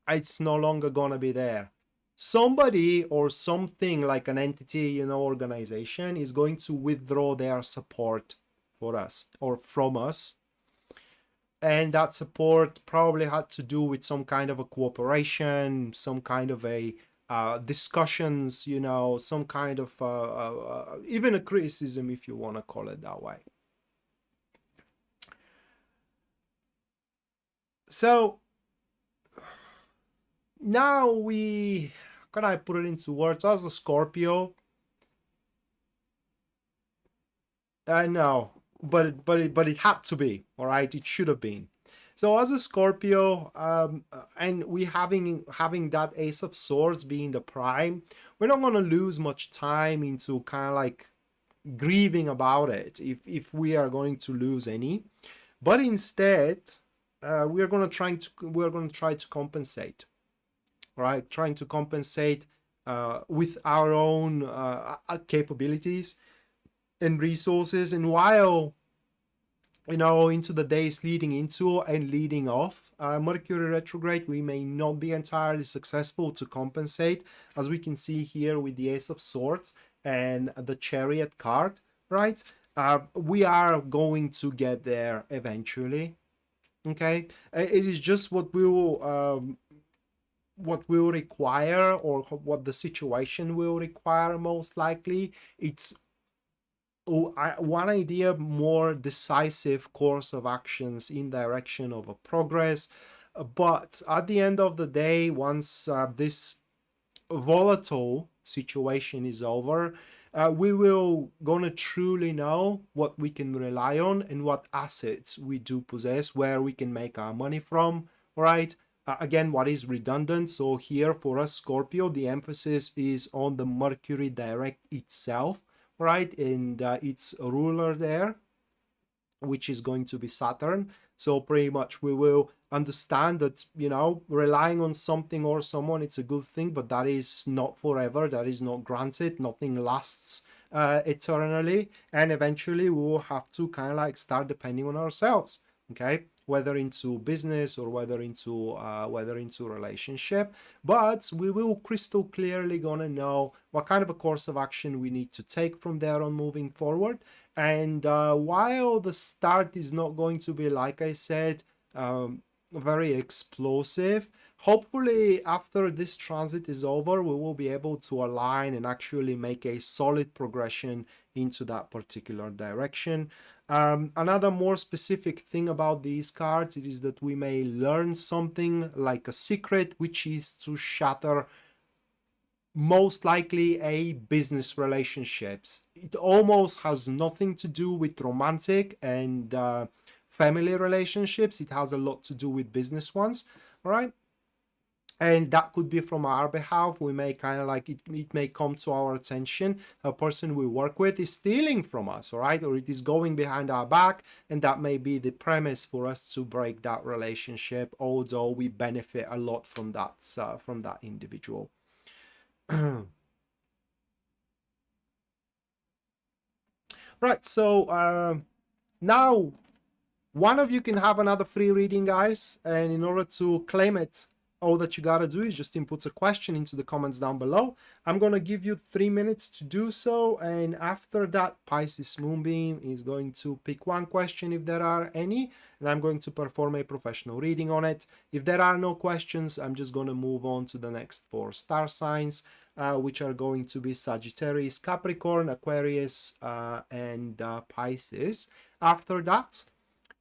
Speaker 1: it's no longer gonna be there. Somebody or something, like an entity, you know, organization, is going to withdraw their support for us or from us. And that support probably had to do with some kind of a cooperation, some kind of a discussions, you know, some kind of even a criticism, if you want to call it that way. So now can I put it into words? As a Scorpio, I know, but it had to be, all right. It should have been. So as a Scorpio, and we having that Ace of Swords being the prime, we're not gonna lose much time into kind of like grieving about it, if we are going to lose any, but instead, we're gonna try to compensate, right? Trying to compensate with our own capabilities and resources. And while, you know, into the days leading into and leading off Mercury retrograde, we may not be entirely successful to compensate, as we can see here with the Ace of Swords and the Chariot card, right? We are going to get there eventually. Okay, it is just what will require, or what the situation will require most likely. It's one idea, more decisive course of actions in direction of a progress. But at the end of the day, once this volatile situation is over, we will gonna truly know what we can rely on and what assets we do possess, where we can make our money from, right? Again, what is redundant? So here for us Scorpio, the emphasis is on the Mercury direct itself, right? And its ruler there, which is going to be Saturn. So pretty much we will understand that, you know, relying on something or someone, it's a good thing, but that is not forever. That is not granted. Nothing lasts eternally. And eventually we will have to kind of like start depending on ourselves, okay? Whether into business or whether into relationship. But we will crystal clearly gonna know what kind of a course of action we need to take from there on moving forward. And while the start is not going to be, like I said, very explosive, Hopefully, after this transit is over, we will be able to align and actually make a solid progression into that particular direction. Another more specific thing about these cards is that we may learn something like a secret, which is to shatter most likely a business relationships. It almost has nothing to do with romantic and family relationships. It has a lot to do with business ones, all right? And that could be from our behalf. We may kind of like it may come to our attention a person we work with is stealing from us, all right, or it is going behind our back, and that may be the premise for us to break that relationship, although we benefit a lot from that individual. Right, so now one of you can have another free reading, guys, and in order to claim it, all that you gotta do is just input a question into the comments down below. I'm gonna give you 3 minutes to do so, and after that, Pisces Moonbeam is going to pick one question if there are any, and I'm going to perform a professional reading on it. If there are no questions, I'm just gonna move on to the next 4 star signs, which are going to be Sagittarius, Capricorn, Aquarius, and Pisces. After that,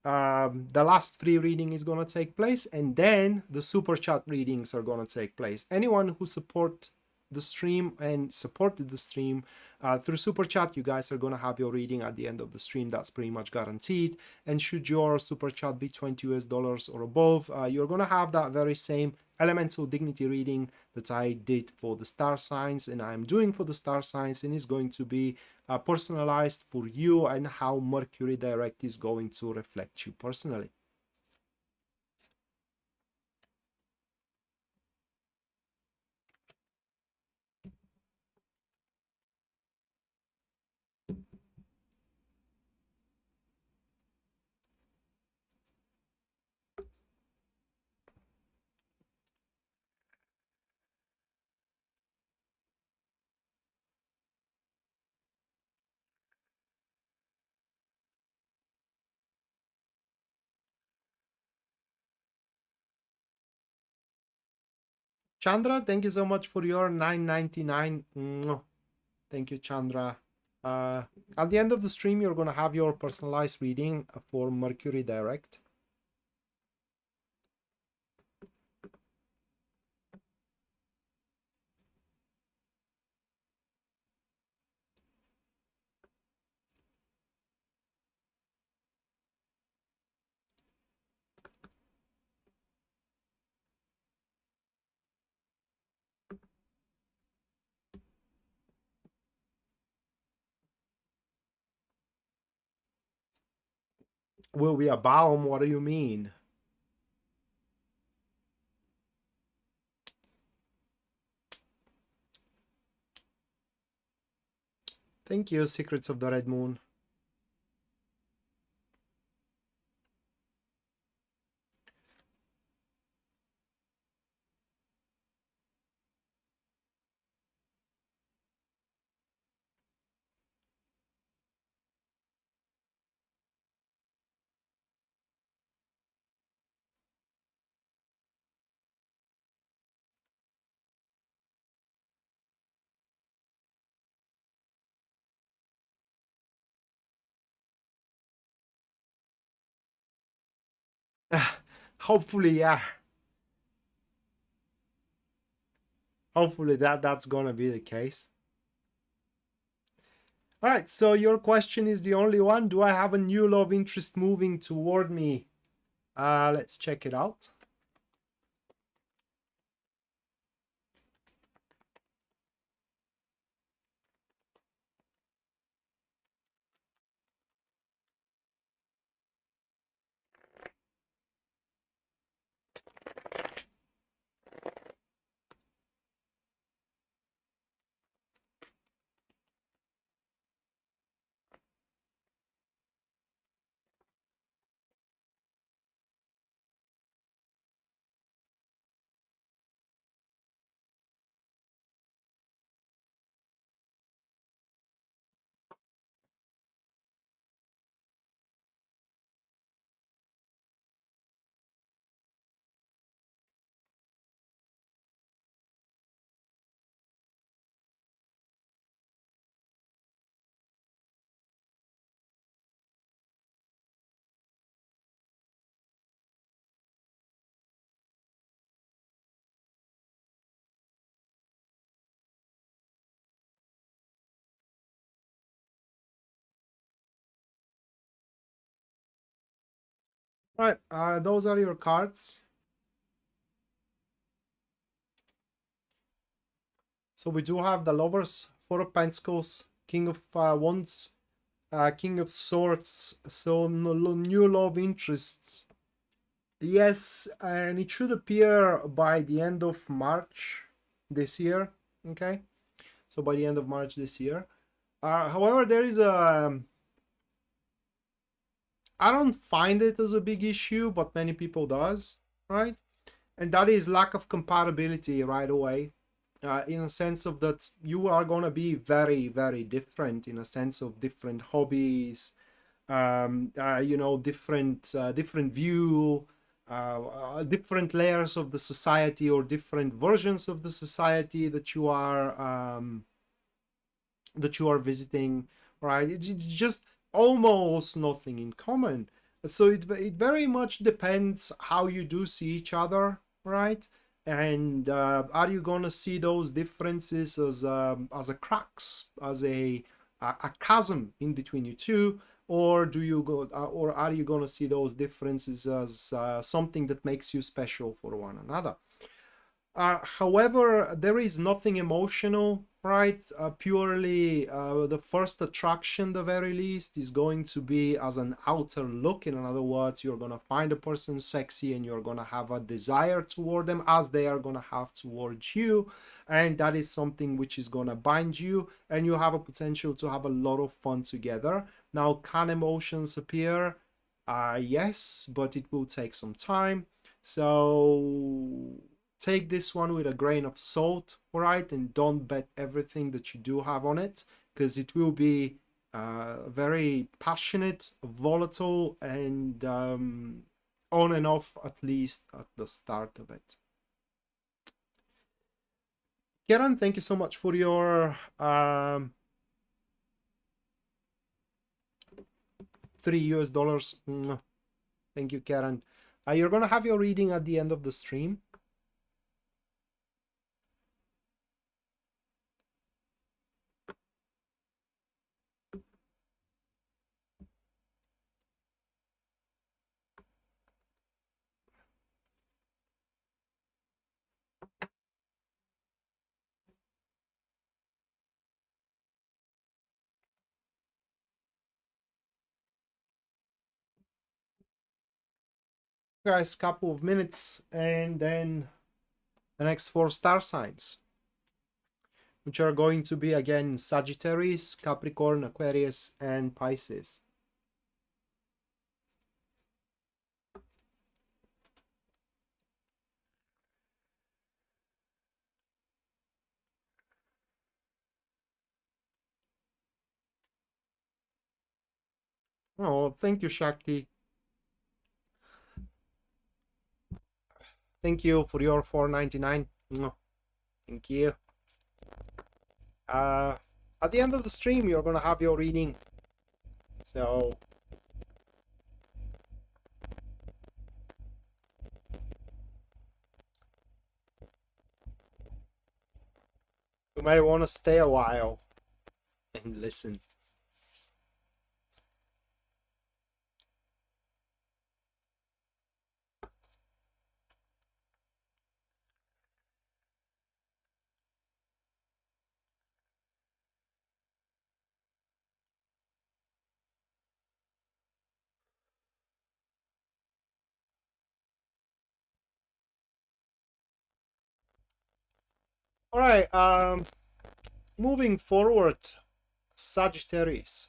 Speaker 1: the last free reading is going to take place, and then the super chat readings are going to take place. Anyone who support the stream and supported the stream through super chat, you guys are going to have your reading at the end of the stream. That's pretty much guaranteed. And should your super chat be $20 or above, you're going to have that very same elemental dignity reading that I did for the star signs and I'm doing for the star signs, and is going to be personalized for you and how Mercury direct is going to reflect you personally. Chandra, thank you so much for your $9.99. Thank you, Chandra. At the end of the stream, you're going to have your personalized reading for Mercury direct. Will be a balm? What do you mean? Thank you, Secrets of the Red Moon. Hopefully, yeah. Hopefully that's gonna be the case. All right, so your question is the only one. Do I have a new love interest moving toward me? Let's check it out. Right, those are your cards. So we do have the Lovers, Four of Pentacles, King of Wands, King of Swords, so new love interests. Yes, and it should appear by the end of March this year, okay? So by the end of March this year. However, there is a... I don't find it as a big issue, but many people does, right? And that is lack of compatibility right away. In a sense of that you are going to be very, very different in a sense of different hobbies, you know, different view, different layers of the society or different versions of the society that you are visiting, right? It's just almost nothing in common. So it very much depends how you do see each other, right? And are you gonna see those differences as a cracks, as a chasm in between you two, or do you go, or are you gonna see those differences as something that makes you special for one another? However, there is nothing emotional, right? Purely the first attraction, the very least, is going to be as an outer look. In other words, you're going to find a person sexy and you're going to have a desire toward them as they are going to have towards you. And that is something which is going to bind you and you have a potential to have a lot of fun together. Now, can emotions appear? Yes, but it will take some time. So take this one with a grain of salt, all right? And don't bet everything that you do have on it, because it will be very passionate, volatile, and on and off, at least at the start of it. Kieran, thank you so much for your $3 US. Thank you, Karen. You're gonna have your reading at the end of the stream. Guys, couple of minutes, and then the next 4 star signs, which are going to be again Sagittarius, Capricorn, Aquarius, and Pisces. Oh, thank you, Shakti. Thank you for your $4.99. Thank you. At the end of the stream, you're gonna have your reading. So you may want to stay a while and listen. All right. Moving forward, Sagittarius.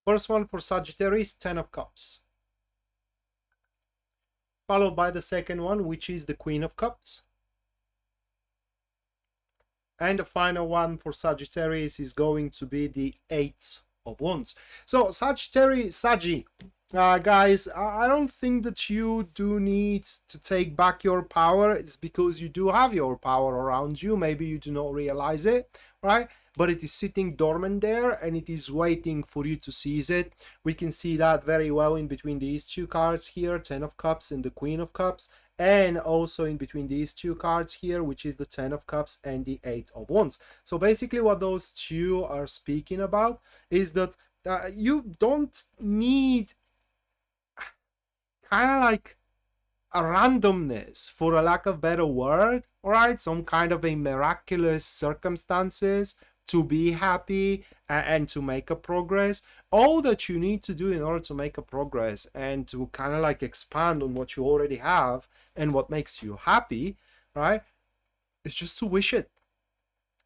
Speaker 1: First one for Sagittarius, 10 of Cups. Followed by the second one, which is the Queen of Cups. And the final one for Sagittarius is going to be the 8 of Wands. So Sagittarius, guys, I don't think that you do need to take back your power. It's because you do have your power around you. Maybe you do not realize it, right? but it is sitting dormant there and it is waiting for you to seize it. We can see that very well in between these two cards here, 10 of Cups and the Queen of Cups, and also in between these two cards here, which is the 10 of Cups and the 8 of Wands. So basically what those two are speaking about is that you don't need kind of like a randomness, for a lack of better word, right? Some kind of a miraculous circumstances to be happy and to make a progress. All that you need to do in order to make a progress and to kind of like expand on what you already have and what makes you happy, right, is just to wish it.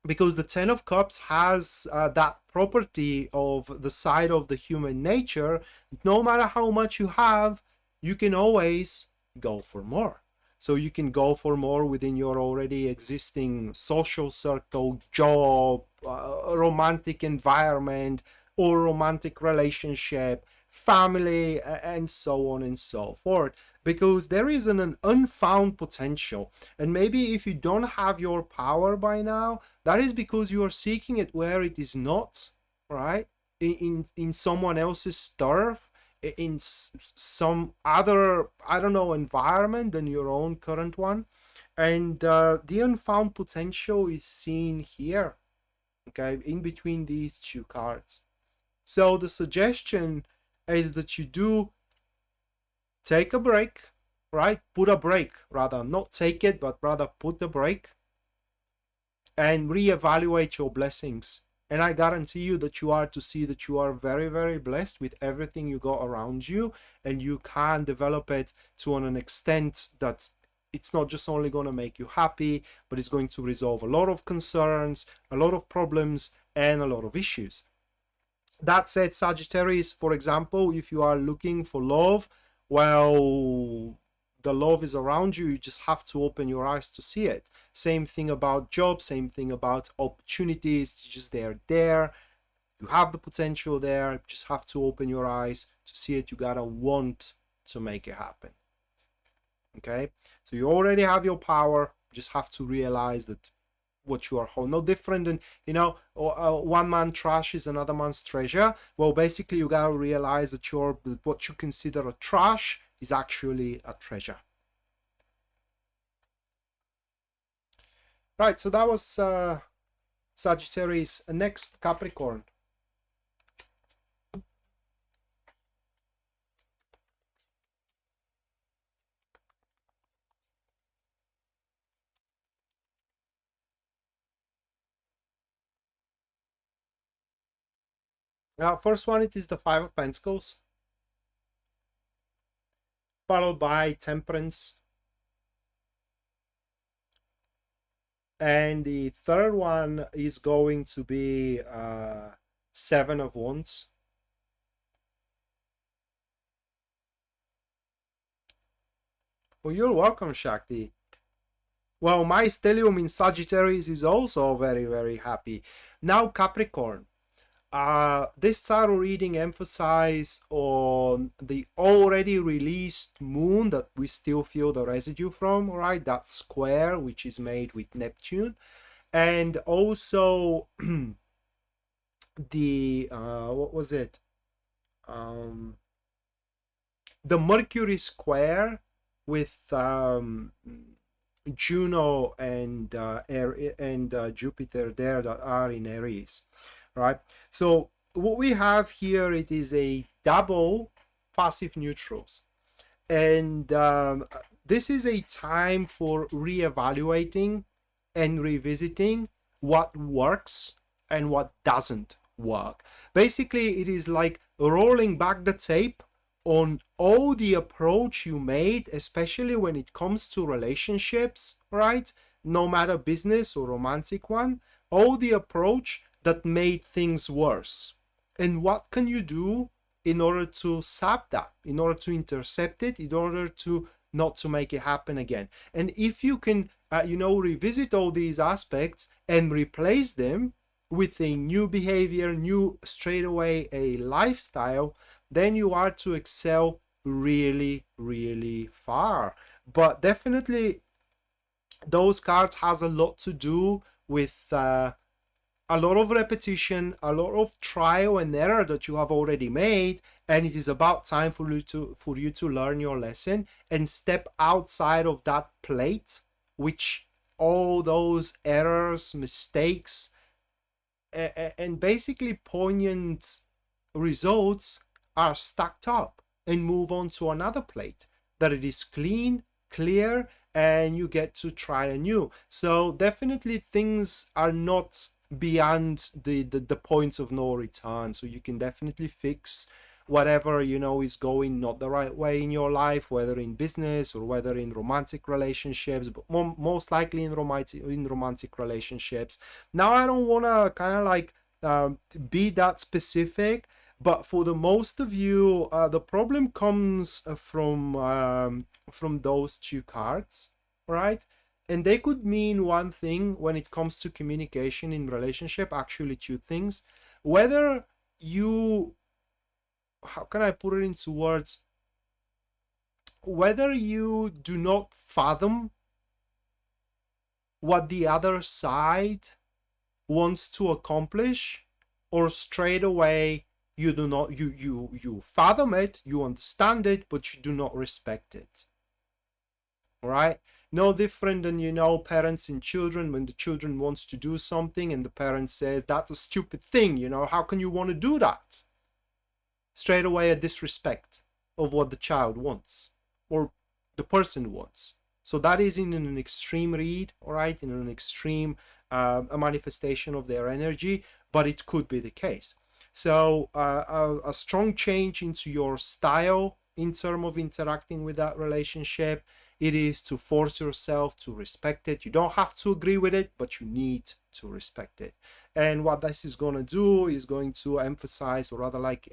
Speaker 1: Because the 10 of Cups has that property of the side of the human nature. No matter how much you have, you can always go for more. So you can go for more within your already existing social circle, job, romantic environment, or romantic relationship, family, and so on and so forth. Because there is an unfound potential. And maybe if you don't have your power by now, that is because you are seeking it where it is not, right? In someone else's turf, in some other, I don't know, environment than your own current one. And the unfound potential is seen here, okay, in between these two cards. So the suggestion is that you do take a break, right? Put a break, rather, not take it, but rather put a break and reevaluate your blessings. And I guarantee you that you are to see that you are very, very blessed with everything you got around you, and you can develop it to an extent that it's not just only going to make you happy, but it's going to resolve a lot of concerns, a lot of problems, and a lot of issues. That said, Sagittarius, for example, if you are looking for love, well, the love is around you. You just have to open your eyes to see it. Same thing about jobs, same thing about opportunities. Just they're there. You have the potential there. You just have to open your eyes to see it. You gotta want to make it happen. Okay, so you already have your power. You just have to realize that what you are holding, no different than, you know, one man trash is another man's treasure. Well, basically you gotta realize that what you consider a trash is actually a treasure. Right, so that was Sagittarius. Next, Capricorn. First one, it is the Five of Pentacles, followed by Temperance. And the third one is going to be Seven of Wands. Well, you're welcome, Shakti. Well, my stellium in Sagittarius is also very, very happy. Now, Capricorn. This tarot reading emphasizes on the already released moon that we still feel the residue from, right? That square, which is made with Neptune. And also the, what was it? The Mercury square with Juno and Jupiter there that are in Aries. Right, so what we have here, it is a double passive neutrals, and this is a time for reevaluating and revisiting what works and what doesn't work. Basically, it is like rolling back the tape on all the approach you made, especially when it comes to relationships, right? No matter business or romantic one, all the approach that made things worse. And what can you do in order to sap that, in order to intercept it, in order to not to make it happen again? And if you can, you know, revisit all these aspects and replace them with a new behavior, new straight away a lifestyle, then you are to excel really, really far. But definitely those cards has a lot to do with a lot of repetition, a lot of trial and error that you have already made, and it is about time for you to learn your lesson and step outside of that plate, which all those errors, mistakes, and basically poignant results are stacked up, and move on to another plate that it is clean, clear, and you get to try anew. So definitely things are not beyond the points of no return, so you can definitely fix whatever is going not the right way in your life, whether in business or whether in romantic relationships, but most likely in romantic relationships. Now I don't want to kind of like be that specific, but for the most of you, the problem comes from those two cards, right? And they could mean one thing when it comes to communication in relationship, actually two things. Whether you, how can I put it into words? Whether you do not fathom what the other side wants to accomplish, or straight away you do not, you fathom it, you understand it, but you do not respect it. All right? No different than parents and children, when the children wants to do something and the parent says that's a stupid thing, how can you want to do that? Straight away a disrespect of what the child wants or the person wants. So that is in an extreme read, all right, in an extreme a manifestation of their energy, but it could be the case. So a strong change into your style in terms of interacting with that relationship, it is to force yourself to respect it. You don't have to agree with it, but you need to respect it. And what this is going to do is going to emphasize, or rather like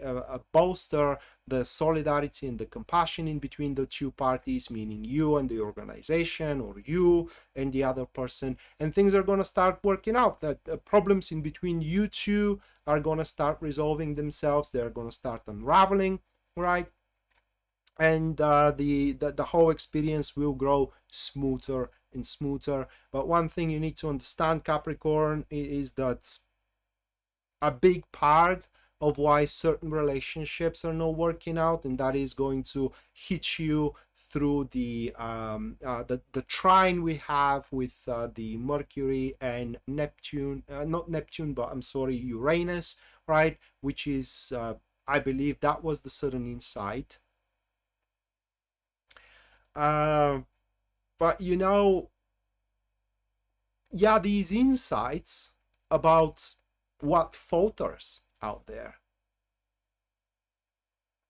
Speaker 1: bolster, the solidarity and the compassion in between the two parties, meaning you and the organization, or you and the other person. And things are going to start working out. That problems in between you two are going to start resolving themselves. They're going to start unraveling, right? And the whole experience will grow smoother and smoother. But one thing you need to understand, Capricorn, is that a big part of why certain relationships are not working out, and that is going to hit you through the trine we have with the Mercury and Neptune, not Neptune, but I'm sorry, Uranus, right? Which is, I believe that was the sudden insight. But yeah, these insights about what falters out there,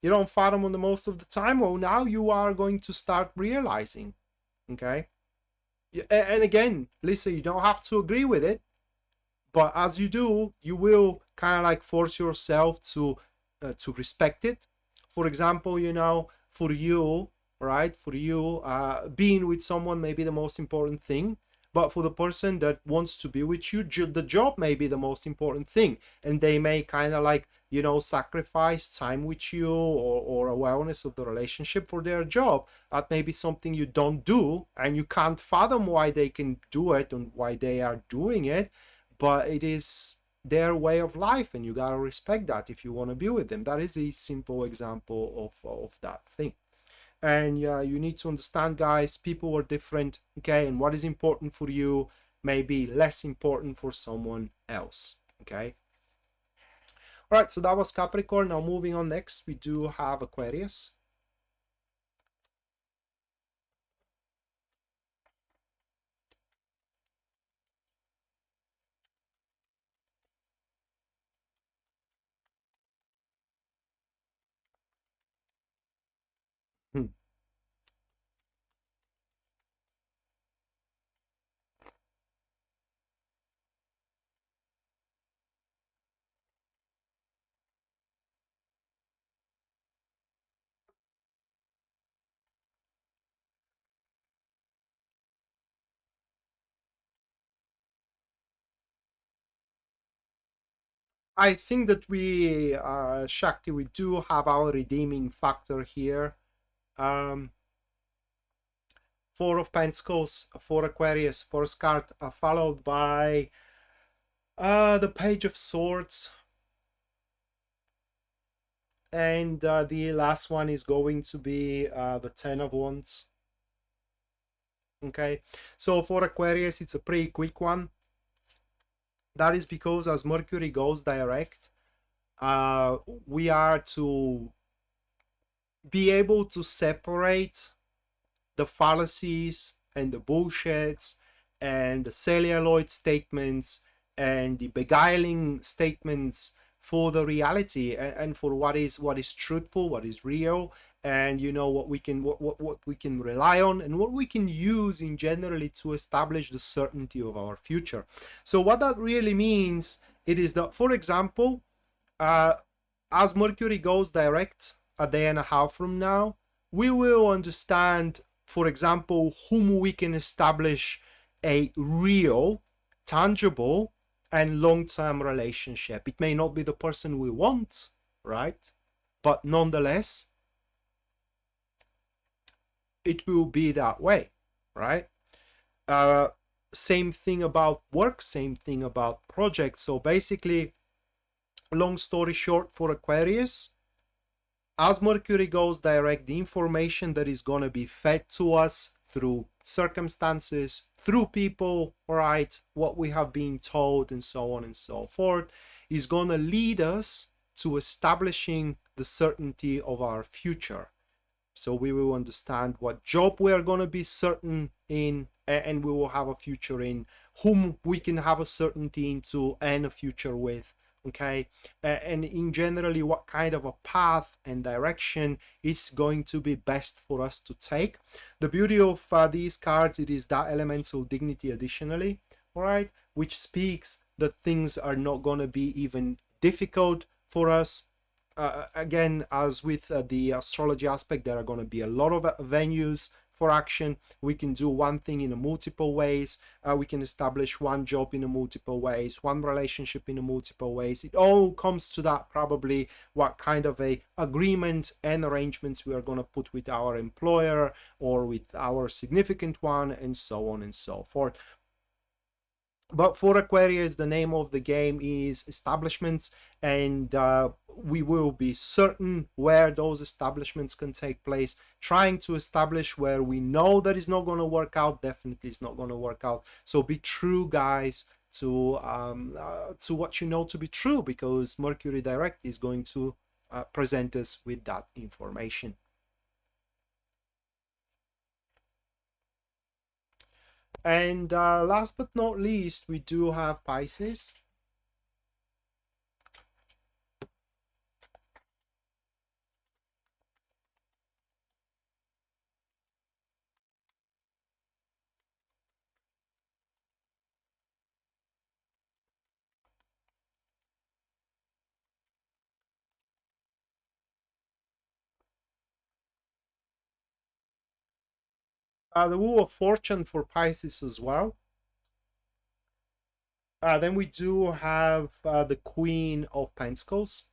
Speaker 1: you don't fathom on the most of the time. Well, now you are going to start realizing, okay? And again, Lisa, you don't have to agree with it, but as you do, you will kind of like force yourself to respect it. For example, for you, right? For you, being with someone may be the most important thing, but for the person that wants to be with you, the job may be the most important thing, and they may kind of like sacrifice time with you, or awareness of the relationship for their job. That may be something you don't do, and you can't fathom why they can do it and why they are doing it, but it is their way of life, and you gotta respect that if you want to be with them. That is a simple example of that thing. And yeah, you need to understand, guys, people are different, okay? And what is important for you may be less important for someone else, okay? All right, so that was Capricorn. Now moving on, next we do have Aquarius. Hmm. I think that we, Shakti, we do have our redeeming factor here. Four of Pentacles for Aquarius, first card, followed by The Page of Swords, and the last one is going to be the Ten of Wands. Okay, so for Aquarius, it's a pretty quick one. That is because as Mercury goes direct, we are to be able to separate the fallacies and the bullshits and the celluloid statements and the beguiling statements for the reality, and for what is truthful, what is real, and you know what we can what we can rely on and what we can use in generally to establish the certainty of our future. So what that really means, it is that, for example, as Mercury goes direct a day and a half from now, we will understand, for example, whom we can establish a real, tangible, and long-term relationship. It may not be the person we want, right? But nonetheless, it will be that way, right? Same thing about work, same thing about projects. So basically, long story short, for Aquarius, as Mercury goes direct, the information that is going to be fed to us through circumstances, through people, right, what we have been told, and so on and so forth, is going to lead us to establishing the certainty of our future. So we will understand what job we are going to be certain in, and we will have a future in, whom we can have a certainty into and a future with. Okay, and in generally what kind of a path and direction is going to be best for us to take. The beauty of these cards, it is that elemental dignity additionally, all right, which speaks that things are not going to be even difficult for us. Again, as with the astrology aspect, there are going to be a lot of venues for action. We can do one thing in a multiple ways. We can establish one job in a multiple ways, one relationship in a multiple ways. It all comes to that, probably what kind of a agreement and arrangements we are going to put with our employer or with our significant one, and so on and so forth. But for Aquarius, the name of the game is establishments, and we will be certain where those establishments can take place, trying to establish where we know that is not going to work out, definitely is not going to work out. So be true, guys, to what you know to be true, because Mercury direct is going to present us with that information. And last but not least, we do have Pisces. The Wheel of Fortune for Pisces as well. Then we do have the Queen of Pentacles.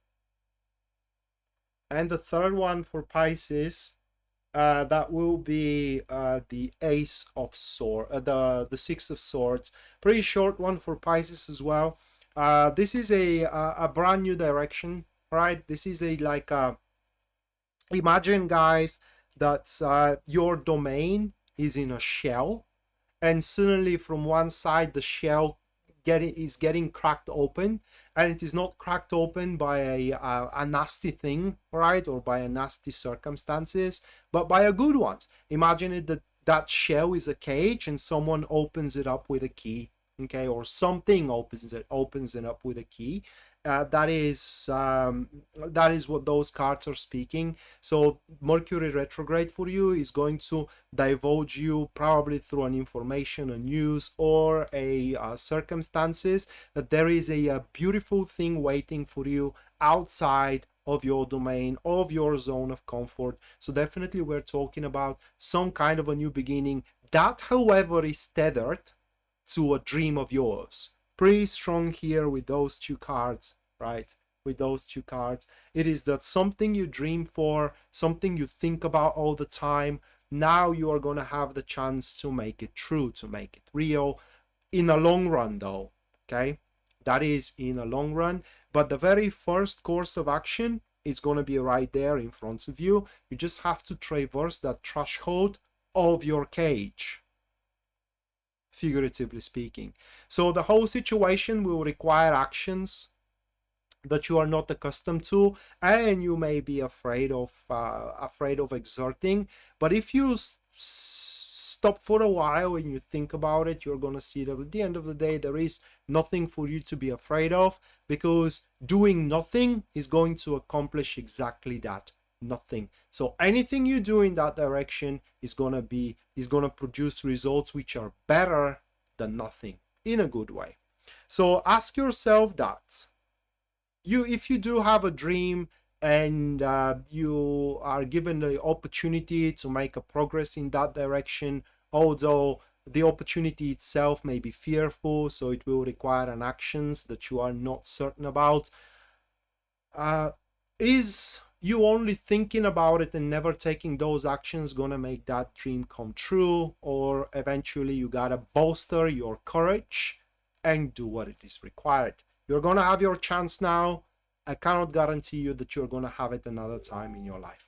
Speaker 1: And the third one for Pisces, that will be the Ace of Swords, the Six of Swords. Pretty short one for Pisces as well. This is a brand new direction, right? This is imagine, guys, that your domain is in a shell, and suddenly from one side the shell is getting cracked open, and it is not cracked open by a nasty thing, right, or by a nasty circumstances, but by a good one. Imagine it that shell is a cage and someone opens it up with a key, okay, or something opens it up with a key. That is what those cards are speaking. So Mercury retrograde for you is going to divulge you, probably through an information, a news, or a circumstances, that there is a beautiful thing waiting for you outside of your domain, of your zone of comfort. So definitely we're talking about some kind of a new beginning, that however is tethered to a dream of yours. Pretty strong here with those two cards, right? With those two cards, it is that something you dream for, something you think about all the time. Now you are going to have the chance to make it true, to make it real, in a long run though, okay? that is in a long run. But the very first course of action is going to be right there in front of you. You just have to traverse that threshold of your cage, figuratively speaking. So the whole situation will require actions that you are not accustomed to, and you may be afraid of exerting. But if you stop for a while and you think about it, you're going to see that at the end of the day there is nothing for you to be afraid of, because doing nothing is going to accomplish exactly that, nothing. So anything you do in that direction is going to produce results which are better than nothing, in a good way. So ask yourself that. If you do have a dream and you are given the opportunity to make a progress in that direction, although the opportunity itself may be fearful, so it will require an actions that you are not certain about, is you only thinking about it and never taking those actions gonna make that dream come true? Or eventually you gotta bolster your courage and do what it is required? You're gonna have your chance now. I cannot guarantee you that you're gonna have it another time in your life.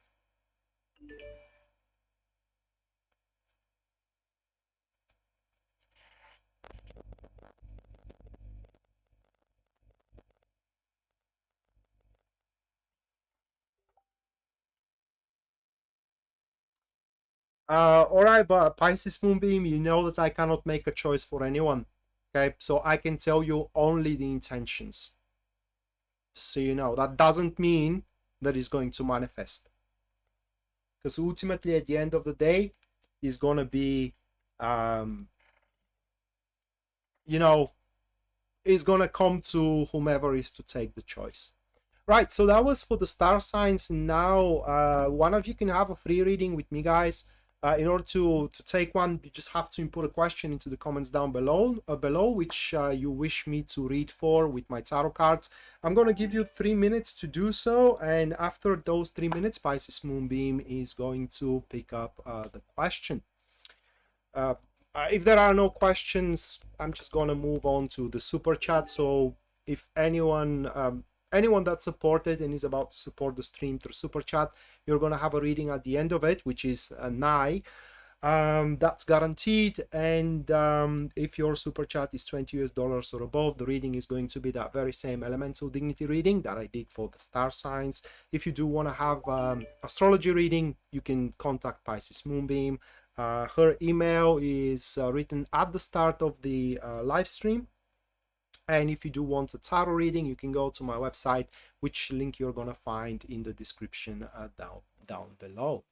Speaker 1: All right, but Pisces Moonbeam, you know that I cannot make a choice for anyone. Okay, so I can tell you only the intentions. So you know, that doesn't mean that it's going to manifest. Because ultimately, at the end of the day, is going to be, um, you know, is going to come to whomever is to take the choice. Right, so that was for the star signs. Now, one of you can have a free reading with me, guys. In order to take one, you just have to input a question into the comments down below, which you wish me to read for with my tarot cards. I'm going to give you 3 minutes to do so, and after those 3 minutes, Pisces Moonbeam is going to pick up the question. If there are no questions, I'm just going to move on to the super chat. So if anyone that supported and is about to support the stream through super chat, you're going to have a reading at the end of it, which is a nigh. That's guaranteed. And if your super chat is $20 or above, the reading is going to be that very same elemental dignity reading that I did for the star signs. If you do want to have astrology reading, you can contact Pisces Moonbeam. Her email is written at the start of the live stream. And if you do want a tarot reading, you can go to my website, which link you're gonna find in the description down below.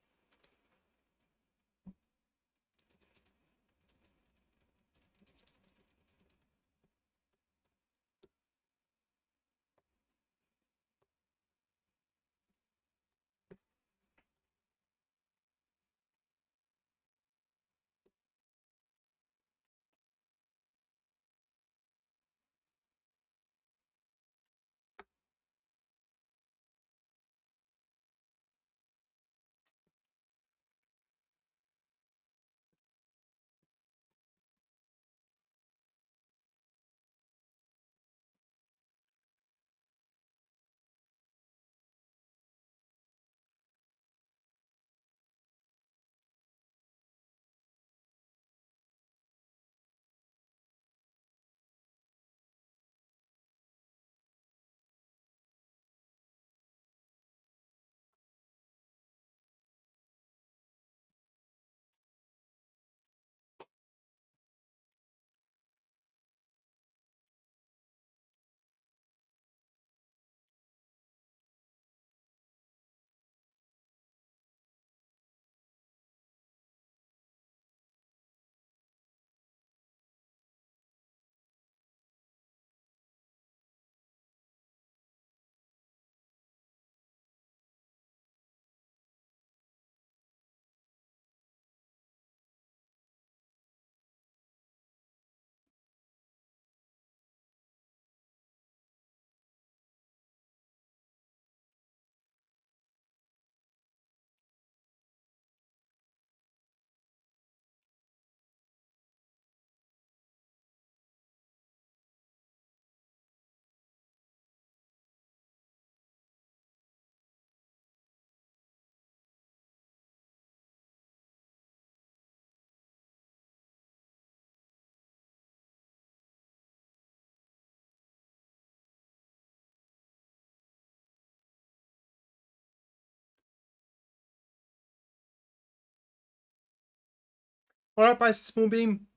Speaker 1: All right, Pisces Moonbeam,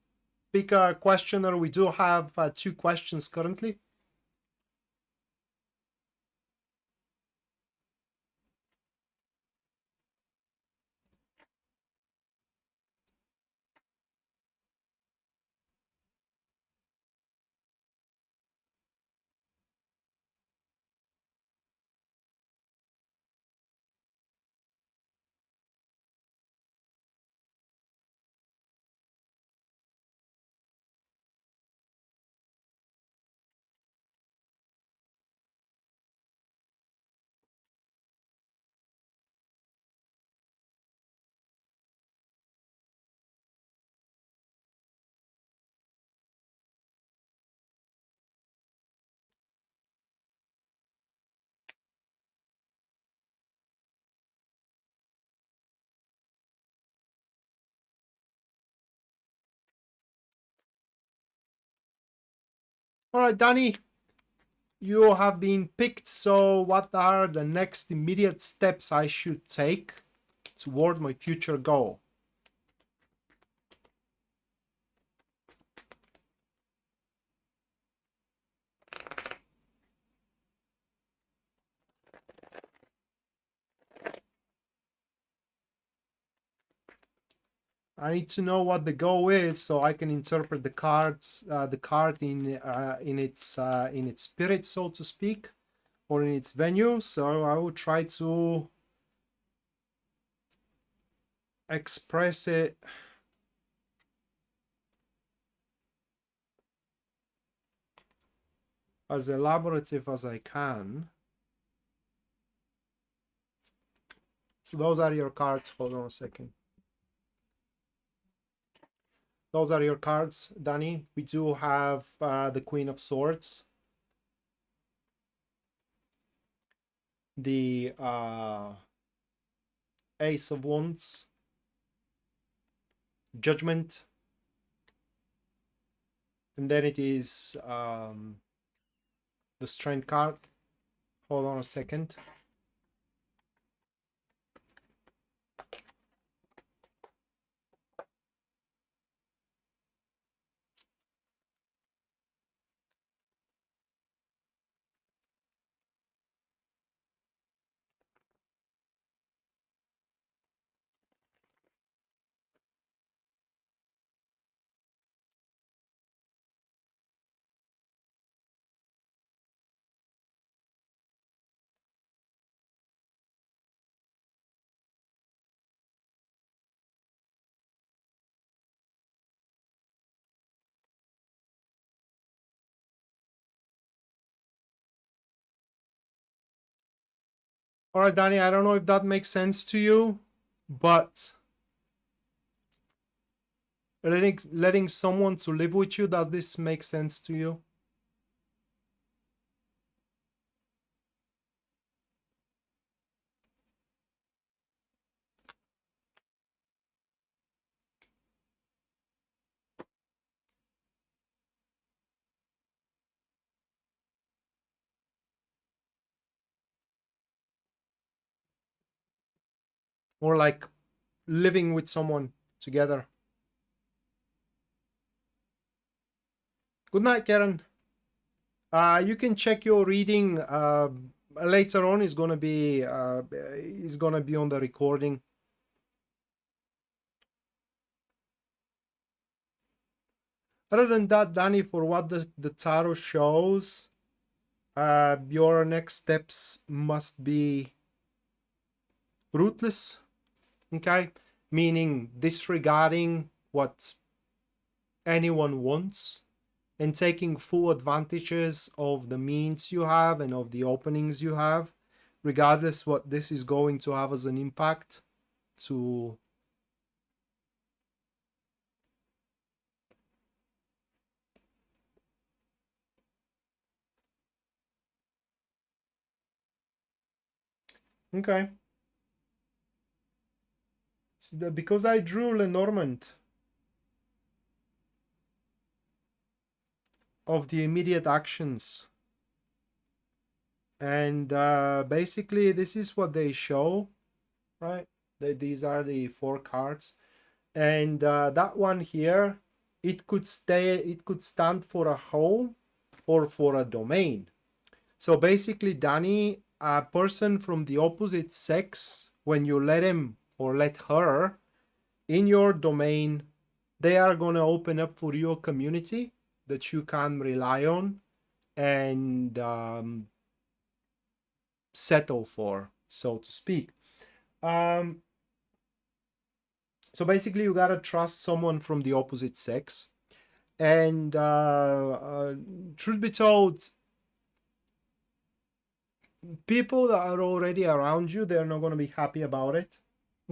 Speaker 1: pick a questioner. We do have 2 questions currently. All right, Danny, you have been picked. So what are the next immediate steps I should take toward my future goal? I need to know what the goal is so I can interpret the cards, the card in its spirit, so to speak, or in its venue. So I will try to express it as elaborative as I can. So those are your cards. Hold on a second. Those are your cards, Danny. We do have the Queen of Swords, the Ace of Wands, Judgment, and then it is the Strength card. Hold on a second. All right, Danny, I don't know if that makes sense to you, but letting someone to live with you, does this make sense to you? Or like living with someone together? Good night, Karen. You can check your reading later on. Is gonna be on the recording. Other than that, Danny, for what the tarot shows, your next steps must be ruthless, okay? Meaning disregarding what anyone wants and taking full advantages of the means you have and of the openings you have, regardless what this is going to have as an impact to okay. So because I drew Lenormand of the immediate actions, and basically this is what they show, right? These are the 4 cards. And that one here, it could stand for a home or for a domain. So basically, Danny, a person from the opposite sex, when you let him or let her in your domain, they are going to open up for you a community that you can rely on and settle for, so to speak. So basically, you got to trust someone from the opposite sex. And truth be told, people that are already around you, they're not going to be happy about it.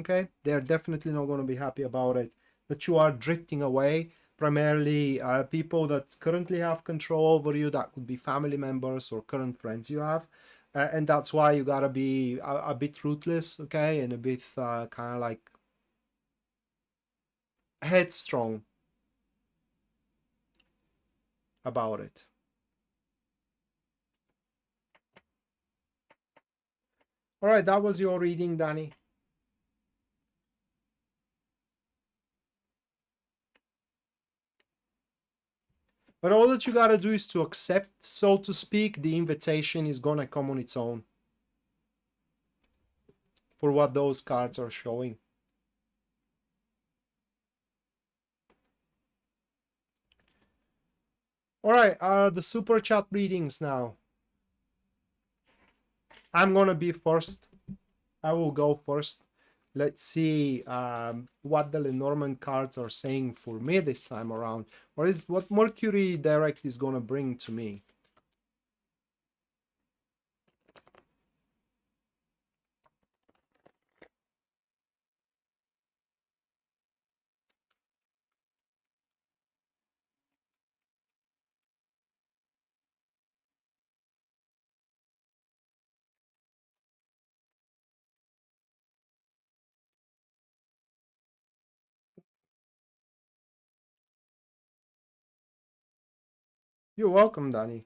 Speaker 1: Okay, they're definitely not going to be happy about it, that you are drifting away. Primarily people that currently have control over you, that could be family members or current friends you have, and that's why you got to be a bit ruthless, okay, and a bit kind of like headstrong about it. All right, that was your reading, Danny. But all that you gotta do is to accept, so to speak. The invitation is gonna come on its own for what those cards are showing. All right, the super chat readings now. I'm gonna be first. I will go first. Let's see what the Lenormand cards are saying for me this time around. What Mercury direct is gonna bring to me. You're welcome, Danny.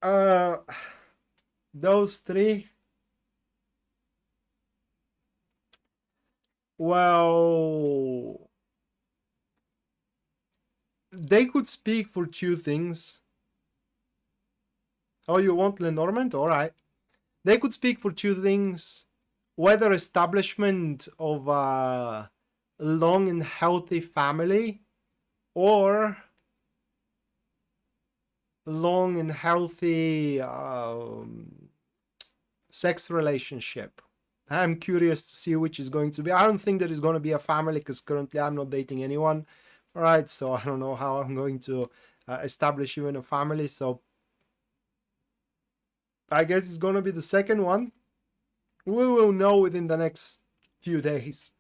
Speaker 1: Uh, those three. Well, they could speak for two things. Oh, you want Lenormand? All right. They could speak for two things. Whether establishment of a long and healthy family or long and healthy sex relationship. I'm curious to see which is going to be. I don't think there is going to be a family because currently I'm not dating anyone. All right, so I don't know how I'm going to establish even a family. So I guess it's going to be the second one. We will know within the next few days.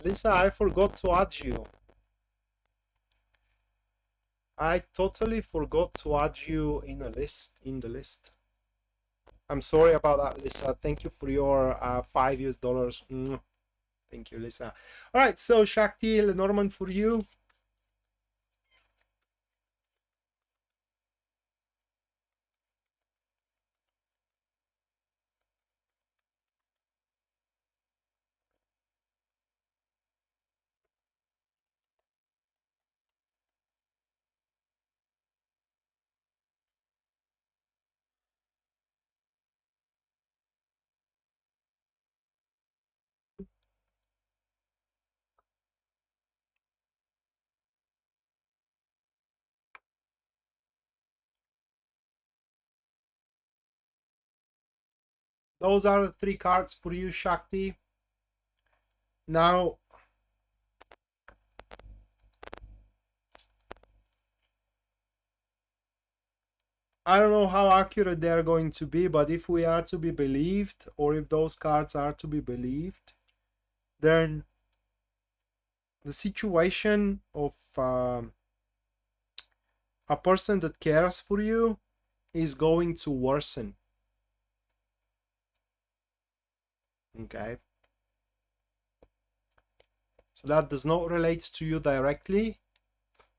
Speaker 1: Lisa, I forgot to add you. I totally forgot to add you in the list. I'm sorry about that, Lisa. Thank you for your $5. Thank you, Lisa. All right, so Shakti, Lenormand for you. Those are the three cards for you, Shakti. Now, I don't know how accurate they're going to be, but if we are to be believed, or if those cards are to be believed, then the situation of a person that cares for you is going to worsen. Okay, so that does not relate to you directly,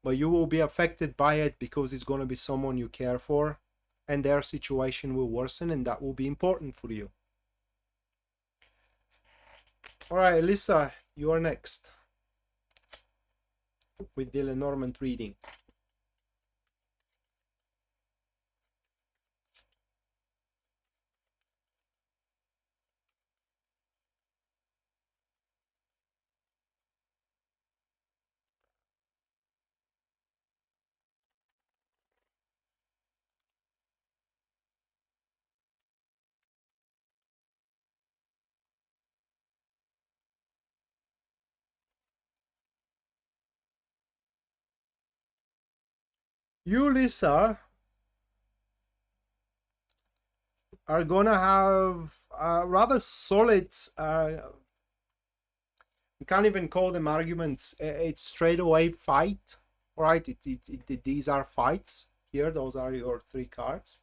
Speaker 1: but you will be affected by it because it's going to be someone you care for, and their situation will worsen, and that will be important for you. All right, Lisa, you are next with the Lenormand reading. You, Lisa, are gonna have rather solid, you can't even call them arguments, it's straight away fight, right? These are fights here, those are your three cards.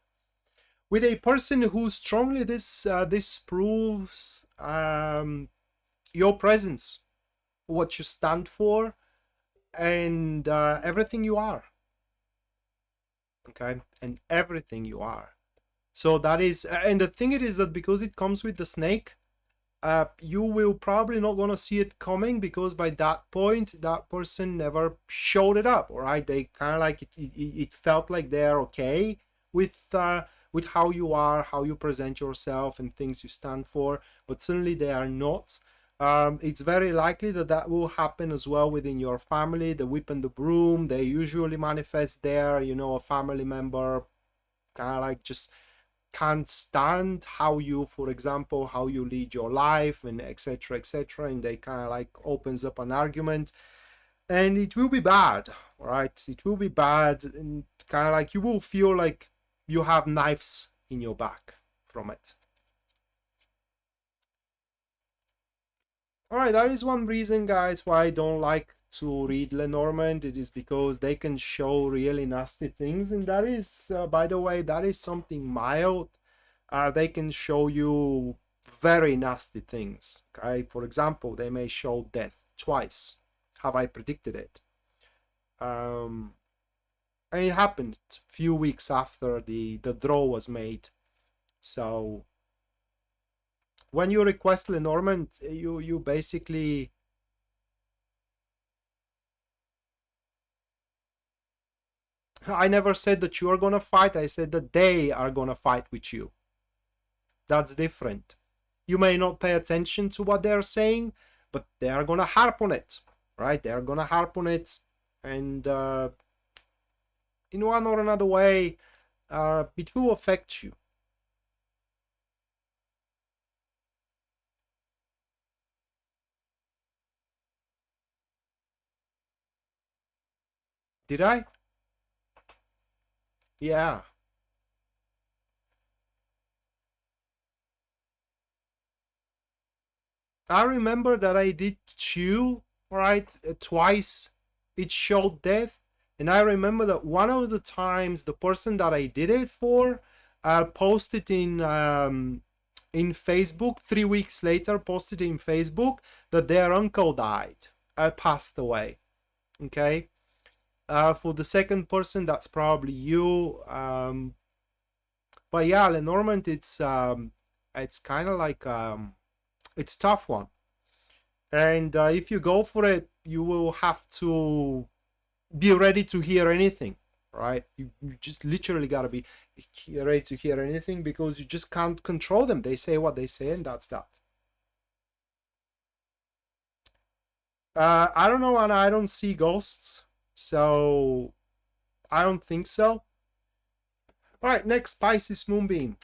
Speaker 1: With a person who strongly disproves your presence, what you stand for, and everything you are. Okay, and everything you are. So that is, and the thing it is that because it comes with the snake, you will probably not gonna see it coming, because by that point that person never showed it up. All right, they kind of like it felt like they're okay with how you are, how you present yourself, and things you stand for, but suddenly they are not. It's very likely that that will happen as well within your family. The whip and the broom, they usually manifest there. You know, a family member kind of like just can't stand how you, for example, how you lead your life, and etc etc, and they kind of like opens up an argument, and it will be bad, right? It will be bad, and kind of like you will feel like you have knives in your back from it. All right, that is one reason, guys, why I don't like to read Lenormand. It is because they can show really nasty things, and that is, by the way, that is something mild. They can show you very nasty things. Okay, for example, they may show death twice. Have I predicted it? And it happened a few weeks after the draw was made. So when you request Lenormand, you basically, I never said that you are gonna fight. I said that they are gonna fight with you. That's different. You may not pay attention to what they're saying, but they are gonna harp on it, right? They are gonna harp on it, and in one or another way, it will affect you. Did I? Yeah. I remember that I did chew, right? Twice it showed death. And I remember that one of the times the person that I did it for posted in Facebook 3 weeks later, posted in Facebook that their uncle died, passed away. Okay. For the second person, that's probably you. But yeah, Lenormand, it's kind of like it's tough one. And if you go for it, you will have to be ready to hear anything, right? You just literally gotta be ready to hear anything, because you just can't control them. They say what they say, and that's that. I don't know, and I don't see ghosts, so I don't think so. All right, next, Pisces Moonbeam.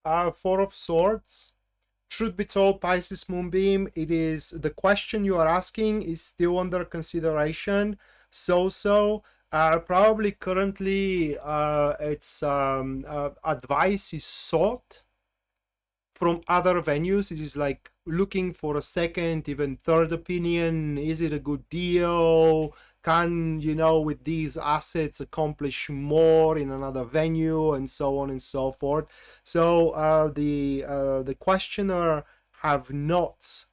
Speaker 1: Four of Swords. Truth be told, Pisces Moonbeam, it is the question you are asking is still under consideration. Probably currently, it's advice is sought from other venues. It is like looking for a second, even third opinion. Is it a good deal? Can, with these assets accomplish more in another venue, and so on and so forth. So the questioner have not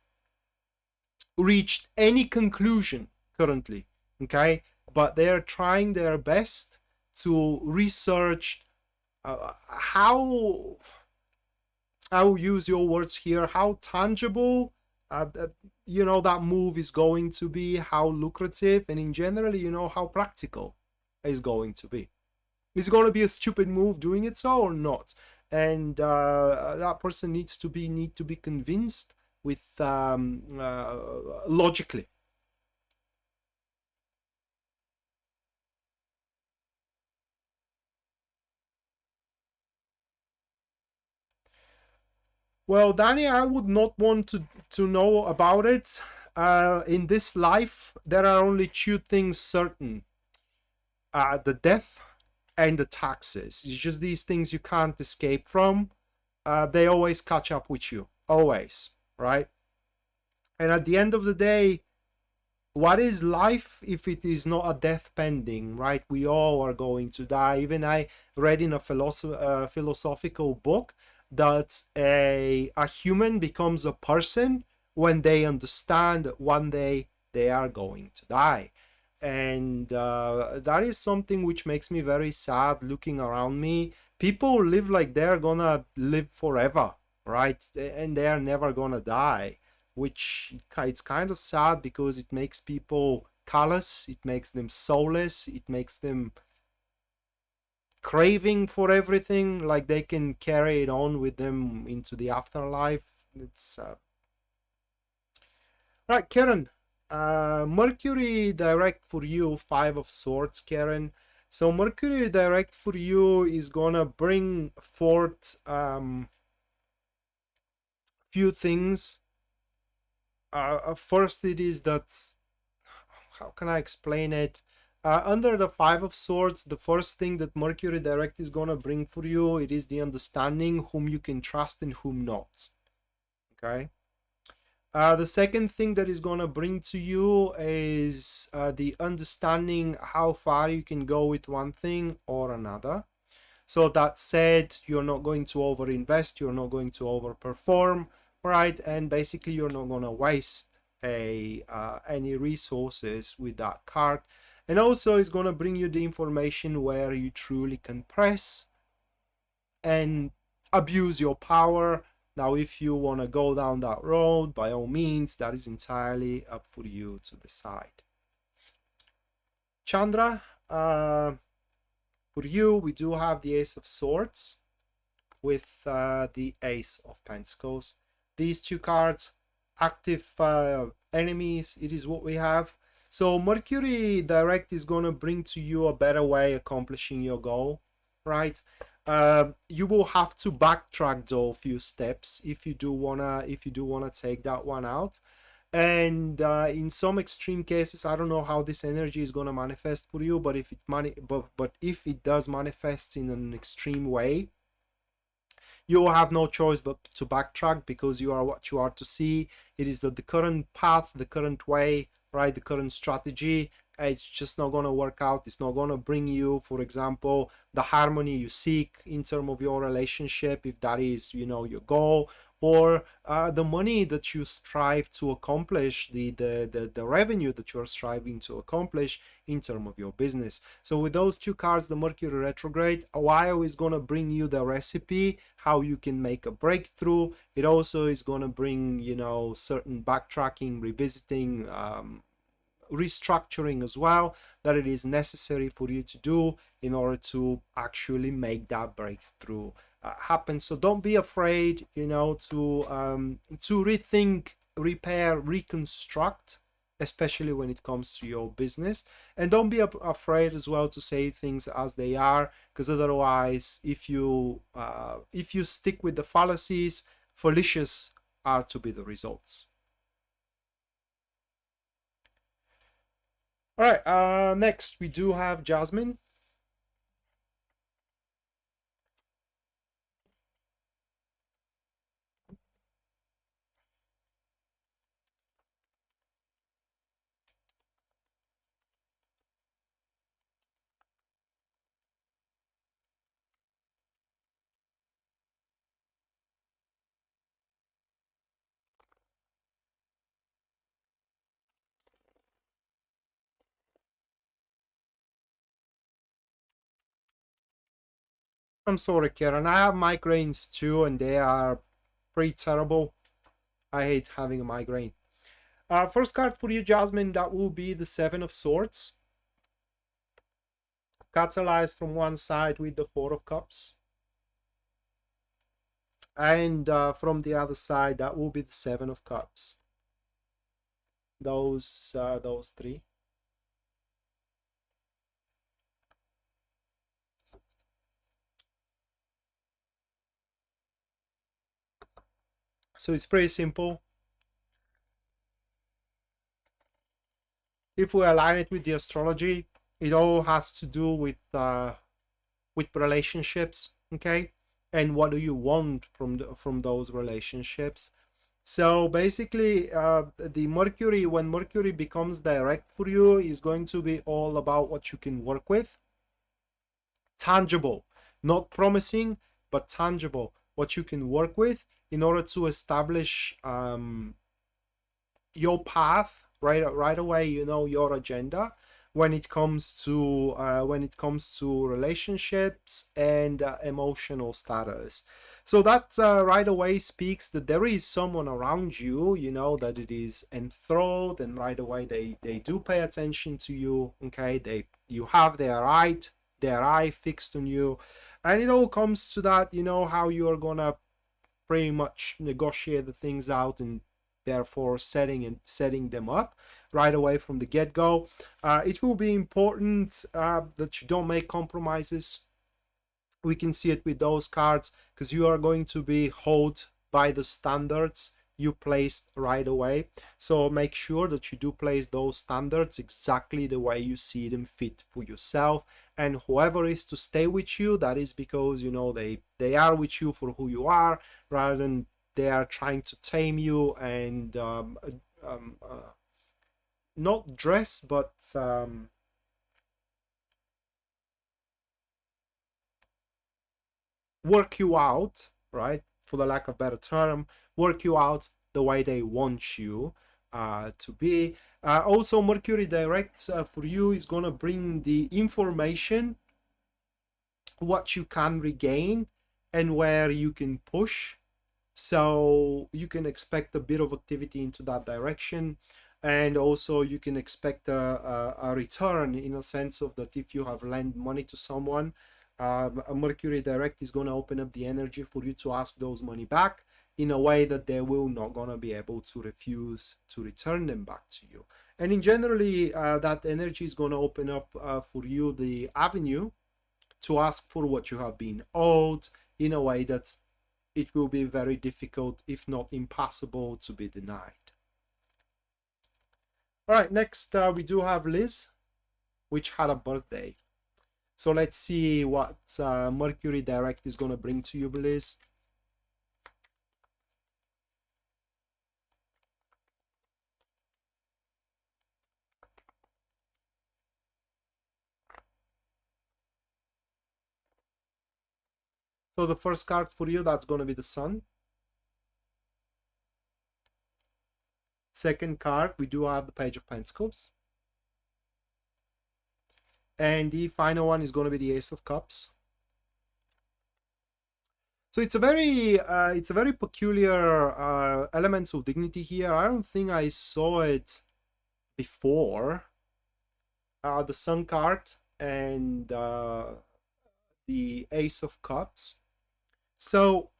Speaker 1: reached any conclusion currently, okay, but they are trying their best to research how, I will use your words here, how tangible that move is going to be, how lucrative, and in general, how practical is going to be. Is it going to be a stupid move doing it so or not? And that person needs to be convinced with logically. Well, Danny, I would not want to know about it. In this life, there are only two things certain: the death and the taxes. It's just these things you can't escape from. They always catch up with you, always, right? And at the end of the day, what is life if it is not a death pending, right? We all are going to die. Even I read in a philosophical book that a human becomes a person when they understand that one day they are going to die. And that is something which makes me very sad looking around me. People live like they're gonna live forever, right? And they are never gonna die, which it's kind of sad because it makes people callous, it makes them soulless, it makes them craving for everything, like they can carry it on with them into the afterlife. It's right, Karen. Mercury direct for you, Five of Swords, Karen. So Mercury direct for you is gonna bring forth few things. First, it is that, how can I explain it? Under the Five of Swords, the first thing that Mercury direct is gonna bring for you, it is the understanding whom you can trust and whom not. Okay. The second thing that is going to bring to you is the understanding how far you can go with one thing or another. So that said, you're not going to overinvest, you're not going to overperform, right? And basically, you're not going to waste any resources with that card. And also, it's going to bring you the information where you truly can press and abuse your power. Now, if you want to go down that road, by all means, that is entirely up for you to decide. Chandra, for you, we do have the Ace of Swords with the Ace of Pentacles. These two cards, active enemies, it is what we have. So Mercury direct is going to bring to you a better way accomplishing your goal, right? You will have to backtrack though a few steps if you do wanna take that one out. And in some extreme cases, I don't know how this energy is gonna manifest for you, but if it does manifest in an extreme way, you will have no choice but to backtrack, because you are what you are to see. It is that the current path, the current way, right, the current strategy, it's just not going to work out. It's not going to bring you, for example, the harmony you seek in terms of your relationship, if that is, your goal, or the money that you strive to accomplish, the revenue that you're striving to accomplish in terms of your business. So with those two cards, the Mercury retrograde, while is going to bring you the recipe how you can make a breakthrough, it also is going to bring, certain backtracking, revisiting, restructuring as well, that it is necessary for you to do in order to actually make that breakthrough happen. So don't be afraid, to rethink, repair, reconstruct especially when it comes to your business. And don't be afraid as well to say things as they are, because otherwise, if you stick with the fallacies, fallacious are to be the results. All right, next we do have Jasmine. I'm sorry, Karen. I have migraines too, and they are pretty terrible. I hate having a migraine. First card for you, Jasmine, that will be the Seven of Swords. Catalyzed from one side with the Four of Cups. And from the other side, that will be the Seven of Cups. Those three. So it's pretty simple. If we align it with the astrology, it all has to do with relationships, okay? And what do you want from those relationships? So basically, the Mercury, when Mercury becomes direct for you, is going to be all about what you can work with. Tangible, not promising, but tangible, what you can work with in order to establish your path right away. You know, your agenda when it comes to relationships and emotional status. So that right away speaks that there is someone around you, you know, that it is enthralled, and right away they do pay attention to you. Okay, you have their eye fixed on you, and it all comes to that, you know, how you're gonna pretty much negotiate the things out, and therefore setting them up right away from the get-go. It will be important that you don't make compromises. We can see it with those cards, because you are going to be held by the standards you placed right away. So make sure that you do place those standards exactly the way you see them fit for yourself. And whoever is to stay with you, that is because, you know, they are with you for who you are, rather than they are trying to tame you and not dress, but work you out, right? For the lack of a better term, work you out the way they want you to be. Also, Mercury direct for you is going to bring the information, what you can regain and where you can push. So you can expect a bit of activity into that direction, and also you can expect a return, in a sense of that if you have lent money to someone, a Mercury direct is going to open up the energy for you to ask those money back in a way that they will not going to be able to refuse to return them back to you. And in generally, that energy is going to open up for you the avenue to ask for what you have been owed in a way that it will be very difficult, if not impossible, to be denied. All right, next we do have Liz, which had a birthday. So let's see what Mercury direct is going to bring to you, Liz. So the first card for you, that's going to be the Sun. Second card, we do have the Page of Pentacles. And the final one is going to be the Ace of Cups. So it's a very peculiar elements of dignity here. I don't think I saw it before. The Sun card and the Ace of Cups. So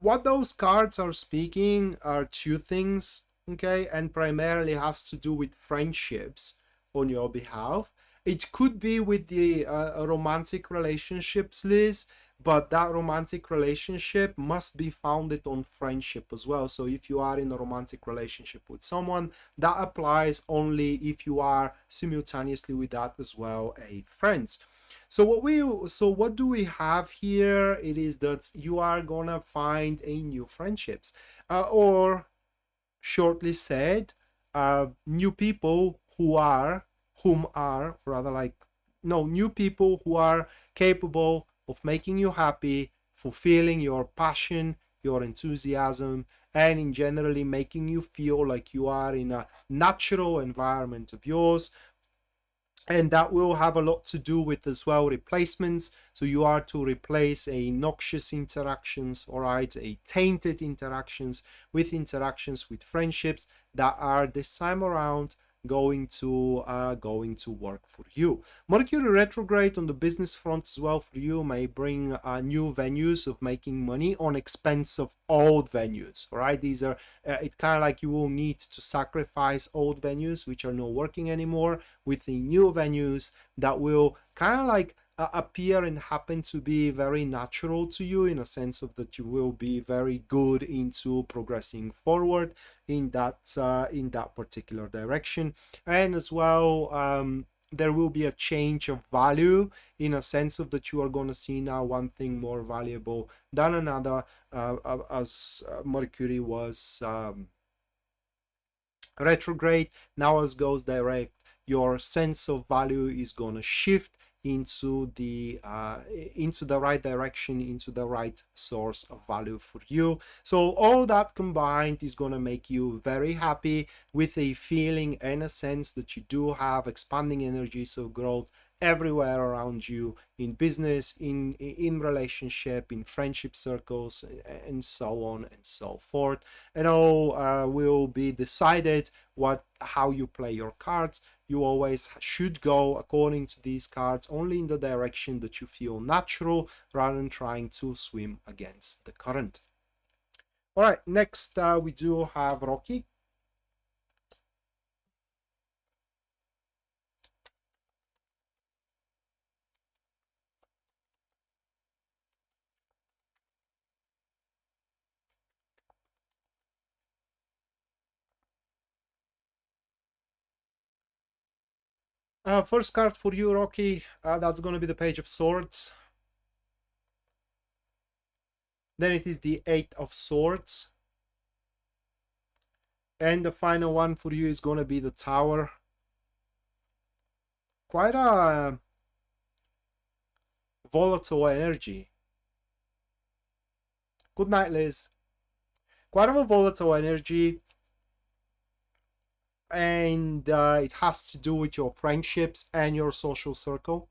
Speaker 1: what those cards are speaking are two things. okay, and primarily has to do with friendships on your behalf. It could be with the romantic relationships, Liz, but that romantic relationship must be founded on friendship as well. So if you are in a romantic relationship with someone, that applies only if you are simultaneously with that as well a friend. So what do we have here? It is that you are gonna find a new friendships, or shortly said, new people whom are rather like no new people who are capable of making you happy, fulfilling your passion, your enthusiasm, and in generally making you feel like you are in a natural environment of yours. And that will have a lot to do with as well replacements. So you are to replace a noxious interactions, all right, a tainted interactions with friendships that are this time around going to work for you. Mercury retrograde on the business front as well for you may bring new venues of making money on expense of old venues. All right, these are it's kind of like you will need to sacrifice old venues which are not working anymore with the new venues that will kind of like appear and happen to be very natural to you, in a sense of that you will be very good into progressing forward in that particular direction. And as well, there will be a change of value, in a sense of that you are going to see now one thing more valuable than another, as Mercury was retrograde. Now as goes direct, your sense of value is going to shift into the right direction, into the right source of value for you. So all that combined is going to make you very happy, with a feeling and a sense that you do have expanding energies of growth everywhere around you, in business, in relationship, in friendship circles, and so on and so forth. And all will be decided how you play your cards. You always should go according to these cards, only in the direction that you feel natural, rather than trying to swim against the current. All right, next we do have Rocky. First card for you, Rocky, that's going to be the Page of Swords. Then it is the Eight of Swords. And the final one for you is going to be the Tower. Quite a volatile energy. Good night, Liz. Quite a volatile energy. And it has to do with your friendships and your social circle.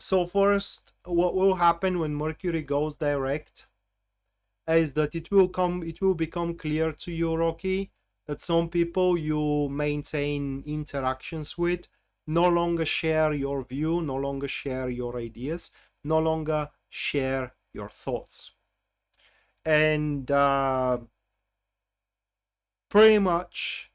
Speaker 1: So first, what will happen when Mercury goes direct is that it will become clear to you, Rocky, that some people you maintain interactions with no longer share your view, no longer share your ideas, no longer share your thoughts. And pretty much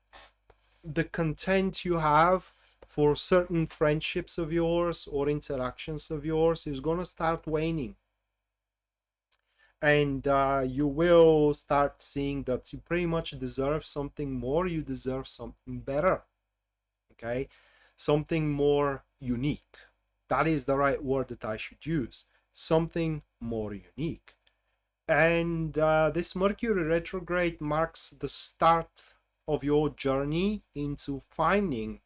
Speaker 1: the content you have for certain friendships of yours or interactions of yours is going to start waning. And you will start seeing that you pretty much deserve something more. You deserve something better. Okay, something more unique. That is the right word that I should use. Something more unique. And this Mercury retrograde marks the start of your journey into finding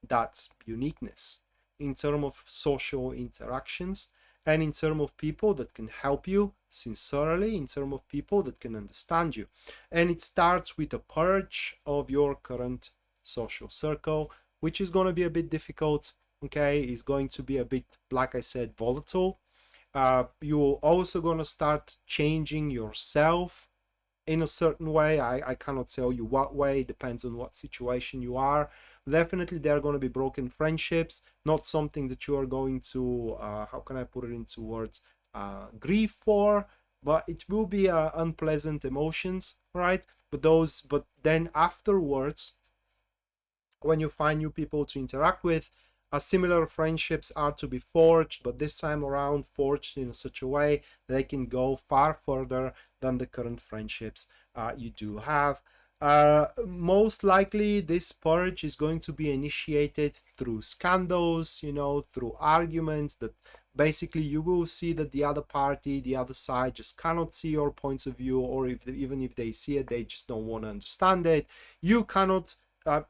Speaker 1: that uniqueness in terms of social interactions, and in terms of people that can help you sincerely, in terms of people that can understand you. And it starts with a purge of your current social circle, which is going to be a bit difficult. Okay, is going to be a bit, like I said, volatile. You're also going to start changing yourself in a certain way. I cannot tell you what way, it depends on what situation you are. Definitely there are going to be broken friendships, not something that you are going to how can I put it into words, grieve for, but it will be unpleasant emotions, right? But then afterwards, when you find new people to interact with, similar friendships are to be forged, but this time around forged in such a way they can go far further than the current friendships you do have. Most likely this purge is going to be initiated through scandals, through arguments that basically you will see that the other party, the other side just cannot see your points of view, or even if they see it, they just don't want to understand it. You cannot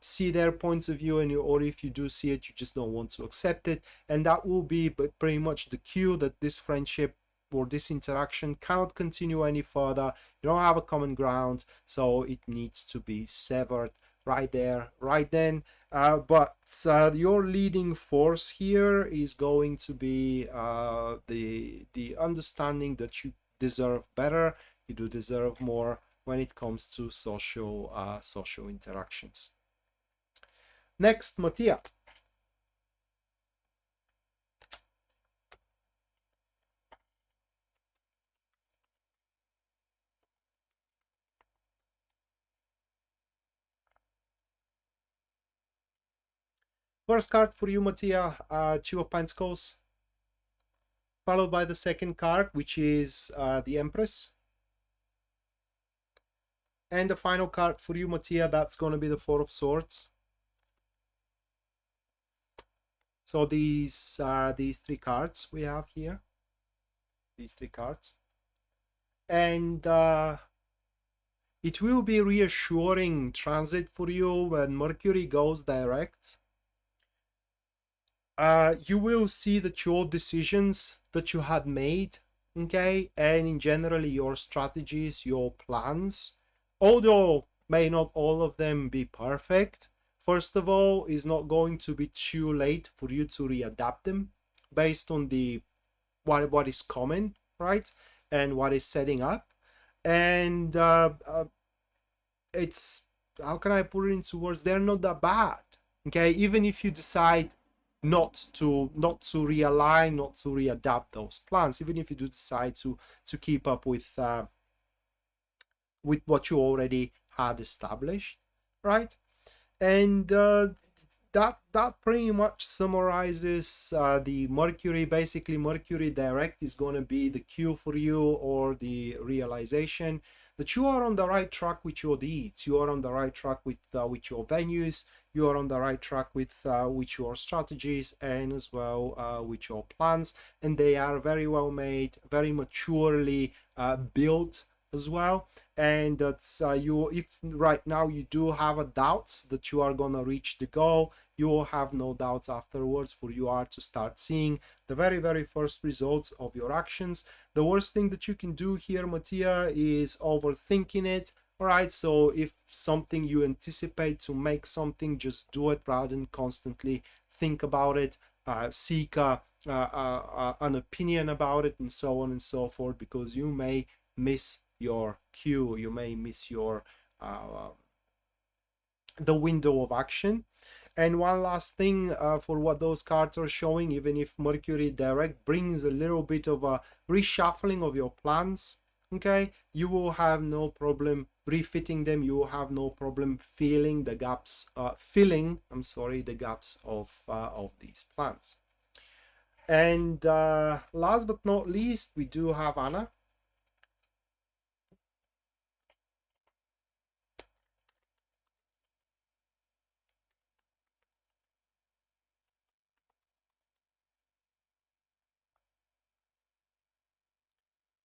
Speaker 1: see their points of view, or if you do see it, you just don't want to accept it, and that will be pretty much the cue that this friendship or this interaction cannot continue any further. You don't have a common ground, so it needs to be severed right there, right then. But your leading force here is going to be the understanding that you deserve better, you do deserve more when it comes to social interactions. Next, Mattia. First card for you, Mattia, Two of Pentacles, followed by the second card, which is the Empress. And the final card for you, Mattia, that's going to be the Four of Swords. So these three cards we have here, these three cards. And it will be reassuring transit for you when Mercury goes direct. You will see that your decisions that you had made, okay, and in generally your strategies, your plans, although may not all of them be perfect, first of all, is not going to be too late for you to readapt them based on the what is coming, right, and what is setting up. And it's, how can I put it into words, they're not that bad, okay, even if you decide not to realign, not to readapt those plans, even if you do decide to keep up with what you already had established, right? And that pretty much summarizes the Mercury. Basically, Mercury direct is going to be the cue for you, or the realization that you are on the right track with your deeds, you are on the right track with your venues, you are on the right track with your strategies, and as well with your plans, and they are very well made, very maturely built as well. And that's you, if right now you do have doubts that you are gonna reach the goal, you will have no doubts afterwards, for you are to start seeing the very first results of your actions. The worst thing that you can do here, Mattia, is overthinking it. All right, so if something you anticipate to make something, just do it rather than constantly think about it, seek an opinion about it, and so on and so forth, because you may miss your cue, you may miss your the window of action. And one last thing for what those cards are showing, even if Mercury direct brings a little bit of a reshuffling of your plans, okay, you will have no problem refitting them, you will have no problem filling the gaps, the gaps of these plans. And last but not least, we do have Anna.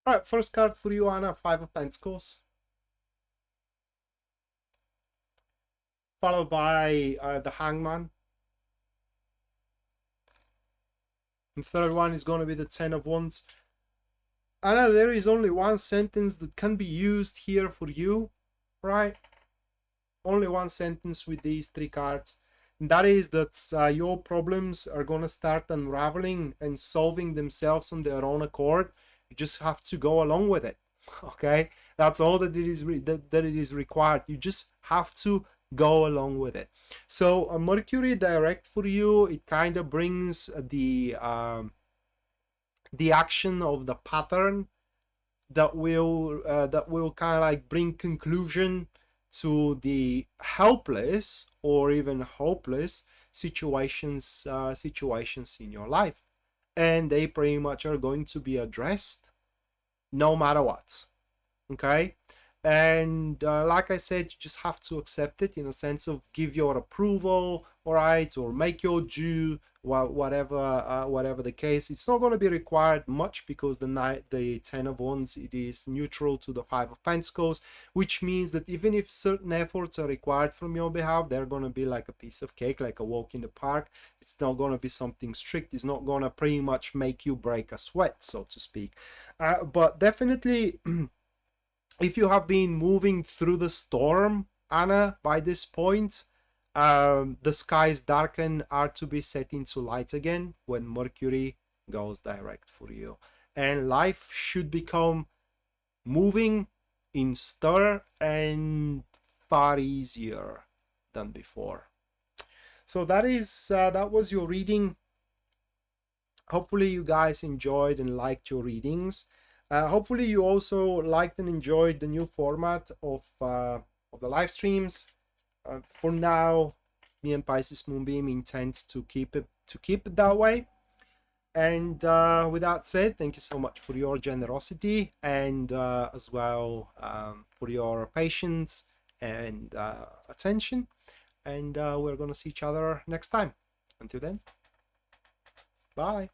Speaker 1: All right, first card for you, Anna, Five of Pentacles, followed by the Hangman. And third one is going to be the Ten of Wands. Anna, there is only one sentence that can be used here for you, right? Only one sentence with these three cards. And that is that your problems are going to start unraveling and solving themselves on their own accord. You just have to go along with it, okay? That's all that it is that it is required. You just have to go along with it. So a Mercury direct for you, it kind of brings the action of the pattern that will kind of like bring conclusion to the helpless or even hopeless situations in your life, and they pretty much are going to be addressed no matter what. Okay, and like I said, you just have to accept it in a sense of give your approval, all right, or make your due, whatever the case. It's not going to be required much because the 10 of Wands, it is neutral to the 5 of Pentacles, which means that even if certain efforts are required from your behalf, they're going to be like a piece of cake, like a walk in the park. It's not going to be something strict. It's not going to pretty much make you break a sweat, so to speak. But definitely if you have been moving through the storm, Anna, by this point, the skies darken are to be set into light again when Mercury goes direct for you. And life should become moving in stir and far easier than before. So that was your reading. Hopefully you guys enjoyed and liked your readings. Hopefully you also liked and enjoyed the new format of the live streams. For now, me and Pisces Moonbeam intend to keep it that way. And with that said, thank you so much for your generosity and as well for your patience and attention. And we're gonna see each other next time. Until then, bye.